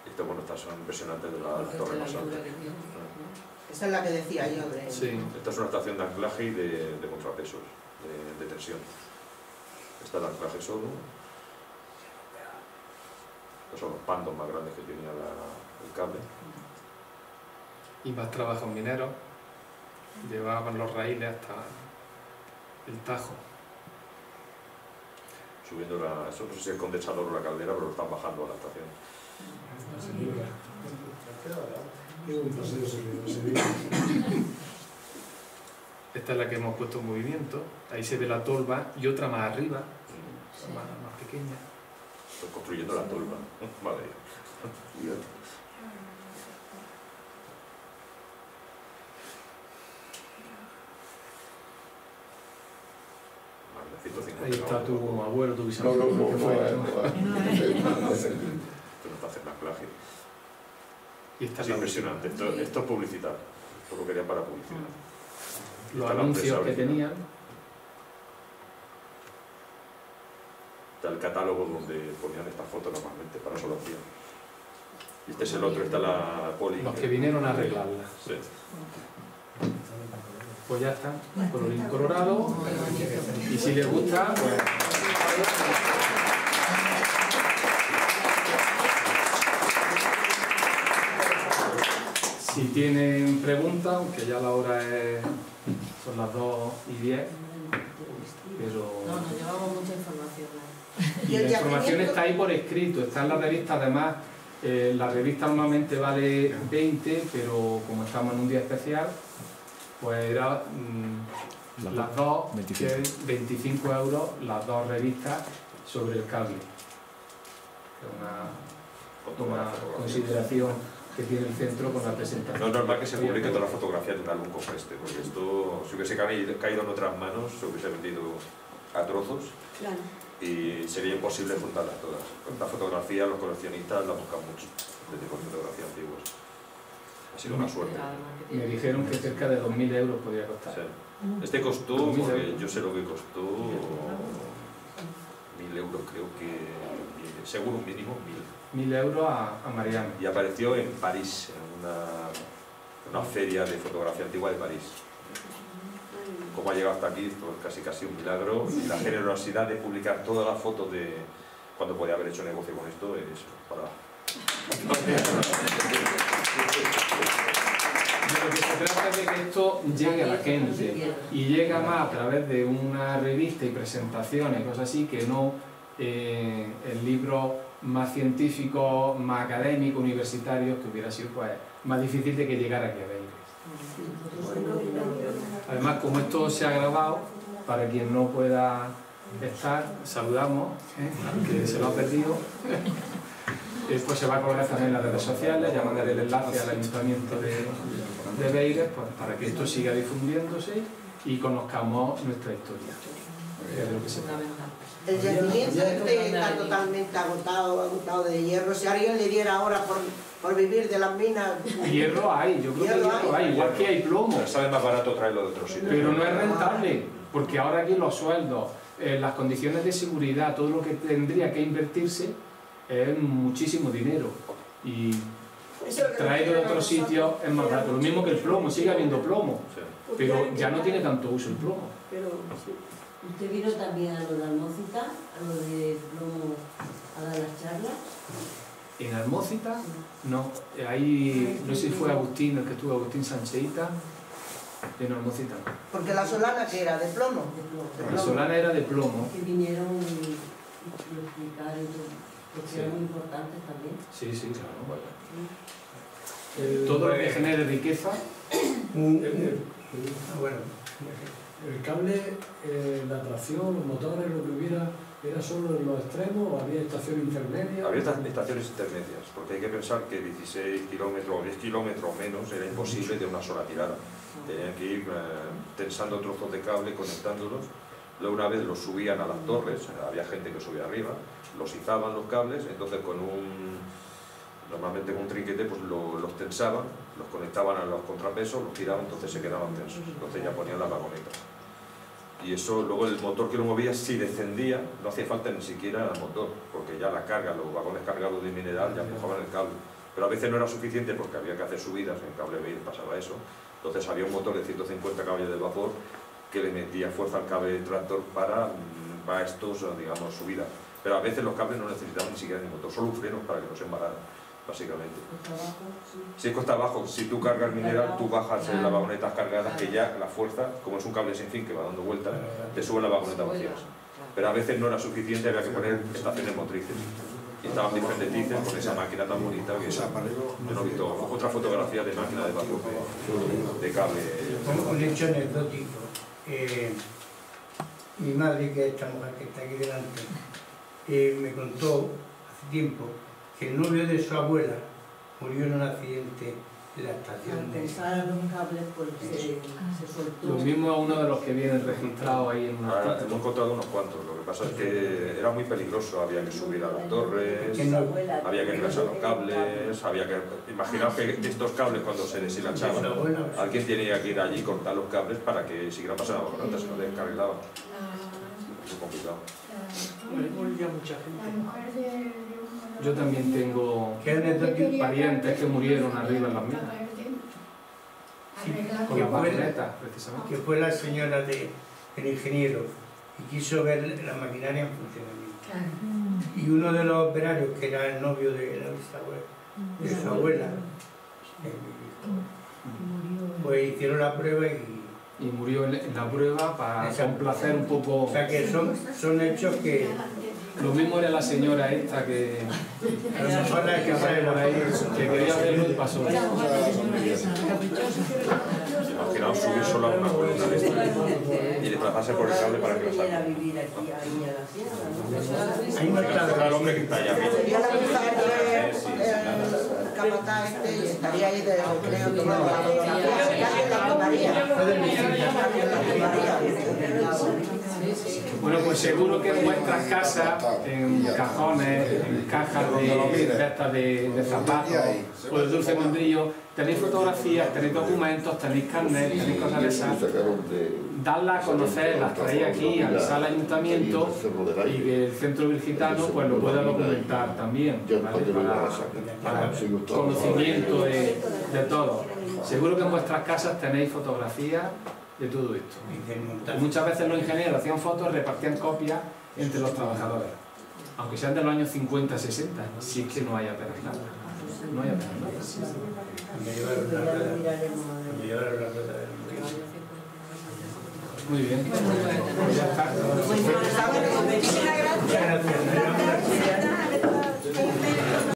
Estas, bueno, estas son impresionantes de la torre más alta. Esa es la que decía yo. Sí. Esta es una estación de anclaje y de contrapesos, de tensión. Esta es el anclaje solo. Estos son los pandos más grandes que tenía el cable. Y más trabajos mineros. Llevaban los raíles hasta el Tajo. Subiendo eso no sé si es el condensador o la caldera, pero lo están bajando a la estación. Esta es la que hemos puesto en movimiento. Ahí se ve la tolva y otra más arriba, más pequeña. Estoy construyendo la tolva. Vale. Ahí está tu abuelo, tu bisabuelo. No, que fue, ¿no? Esto no está haciendo anclaje. Y esta es impresionante. Esto es publicitar. Esto lo quería para publicidad. Los anuncios que tenían. Está el catálogo donde ponían estas fotos normalmente, para eso lo hacían. Y este es el otro, está la poli. Los que vinieron a arreglarla. Sí. Pues ya está, colorín colorado. Y si les gusta, pues... Si tienen preguntas, aunque ya la hora son las 2:10, pero... No, nos llevamos mucha información. Y la información está ahí por escrito, está en la revista. Además, la revista normalmente vale 20, pero como estamos en un día especial, pues era las dos, 25 euros las dos revistas sobre el cable. Es una consideración que tiene el centro con la presentación. No es normal que se publique toda la fotografía de un álbum como este, porque esto, si hubiese caído en otras manos, se hubiese vendido a trozos. Claro. Y sería imposible juntarlas todas. Esta fotografía los coleccionistas la buscan mucho, desde con fotografías antiguas. Ha sido una suerte. Me dijeron que cerca de 2.000 euros podría costar. Sí. Este costó, porque yo sé lo que costó, 1.000 euros creo que, seguro un mínimo 1.000. 1.000 euros a Mariano. Y apareció en París, en una feria de fotografía antigua de París. cómo ha llegado hasta aquí, esto es casi un milagro, y la generosidad de publicar todas las fotos de cuando podía haber hecho negocio con esto es para... De lo que se trata es de que esto llegue a la gente y llega más a través de una revista y presentaciones y cosas así, que no el libro más científico, más académico, universitario, que hubiera sido pues más difícil de que llegara aquí a Beires. Además, como esto se ha grabado, para quien no pueda estar, saludamos al que se lo ha perdido. Después se va a colgar también en las redes sociales, ya mandaré el enlace al Ayuntamiento de Beires pues, para que esto siga difundiéndose y conozcamos nuestra historia. El yacimiento está totalmente agotado de hierro. Si alguien le diera ahora por vivir de las minas... Hierro hay, yo creo que hierro hay, igual que hay plomo. Pero sale más barato traerlo de otros sitios. Pero no es rentable, porque ahora aquí los sueldos, las condiciones de seguridad, todo lo que tendría que invertirse es muchísimo dinero. Y traerlo de otros sitios es más barato. Lo mismo que el plomo, sigue habiendo plomo, pero ya no tiene tanto uso el plomo. ¿Usted vino también a lo de Almócita, a lo de plomo, a dar las charlas? En Almócita, no. Ahí, no sé si fue Agustín, el que estuvo, Agustín Sancheita, en Almócita. Porque la solana, ¿que era? ¿De plomo? La solana era de plomo. Que vinieron y explicaron y todo, porque eran muy importantes también. Sí, sí, claro. Bueno. Todo lo que genere riqueza. Bueno, el cable, la tracción, los motores, lo que hubiera, ¿era solo en los extremos o había estaciones intermedias? Había estaciones intermedias, porque hay que pensar que 16 kilómetros o 10 kilómetros o menos era imposible de una sola tirada. Tenían que ir tensando trozos de cable, conectándolos. Luego una vez los subían a las torres, había gente que subía arriba, los izaban los cables, entonces normalmente con un trinquete pues los tensaban, los conectaban a los contrapesos, los tiraban, entonces se quedaban tensos, entonces ya ponían las vagonetas. Y eso, luego el motor que lo movía, si descendía, no hacía falta ni siquiera el motor, porque ya la carga, los vagones cargados de mineral ya empujaban el cable. Pero a veces no era suficiente porque había que hacer subidas, en cable Beires pasaba eso, entonces había un motor de 150 caballos de vapor que le metía fuerza al cable de tractor para estos, digamos, subidas. Pero a veces los cables no necesitaban ni siquiera ni motor, solo un freno para que no se embararan, básicamente. Si es costa abajo, si tú cargas mineral, tú bajas en las vagonetas cargadas, que ya la fuerza, como es un cable sin fin que va dando vueltas, te sube las vagonetas vacías. Pero a veces no era suficiente, había que poner estaciones motrices. Y estaban diferentes con esa máquina tan bonita que yo no he visto otra fotografía de máquina de vapor de cable. Un hecho anecdótico. Mi madre, que es esta mujer que está aquí delante, me contó hace tiempo que el novio de su abuela murió en un accidente en la estación de... los cables, pues se soltó. Lo mismo a uno de los que vienen registrados ahí en una... Hemos encontrado unos cuantos, lo que pasa es que era muy peligroso, había que subir a las torres, había que engrasar los cables, había que... Imaginaos que estos cables cuando se deshilachaban, alguien tenía que ir allí y cortar los cables para que siguieran pasando las vagonetas, si no descarrilaban. Es complicado. Moría mucha gente. Yo también tengo parientes que murieron arriba en las minas. Con las vagonetas, precisamente. Que fue la señora del ingeniero y quiso ver la maquinaria en funcionamiento. Y uno de los operarios, que era el novio de la bisabuela, de su abuela, pues hicieron la prueba y murió en la prueba para complacer un poco... O sea que son hechos que... Lo mismo era la señora esta que... A lo mejor la que sale por ahí, que quería verlo y pasó. Imaginaos subir solo a una columna de esta y desplazarse por el cable para que lo saque. Ahí no está el hombre que está allá. Sería la mujer del capataz este y estaría ahí de creo tomando la fotografía. Bueno, pues seguro que en vuestras casas, en cajones, en cajas de zapatos o de dulce membrillo, tenéis fotografías, tenéis documentos, tenéis carnet, tenéis cosas de esas. Darlas a conocer, las traéis aquí, avisar al ayuntamiento y que el centro virgitano pues lo pueda documentar también, ¿vale? para conocimiento de todo. Seguro que en vuestras casas tenéis fotografías de todo esto. Y del montaje. Muchas veces los ingenieros hacían fotos, repartían copias entre los trabajadores, aunque sean de los años 50, 60, si es que no hay apenas nada. No hay apenas nada. Me llevaron la rueda del molino. Muy bien. Pues ya está. Muchísimas gracias. Gracias.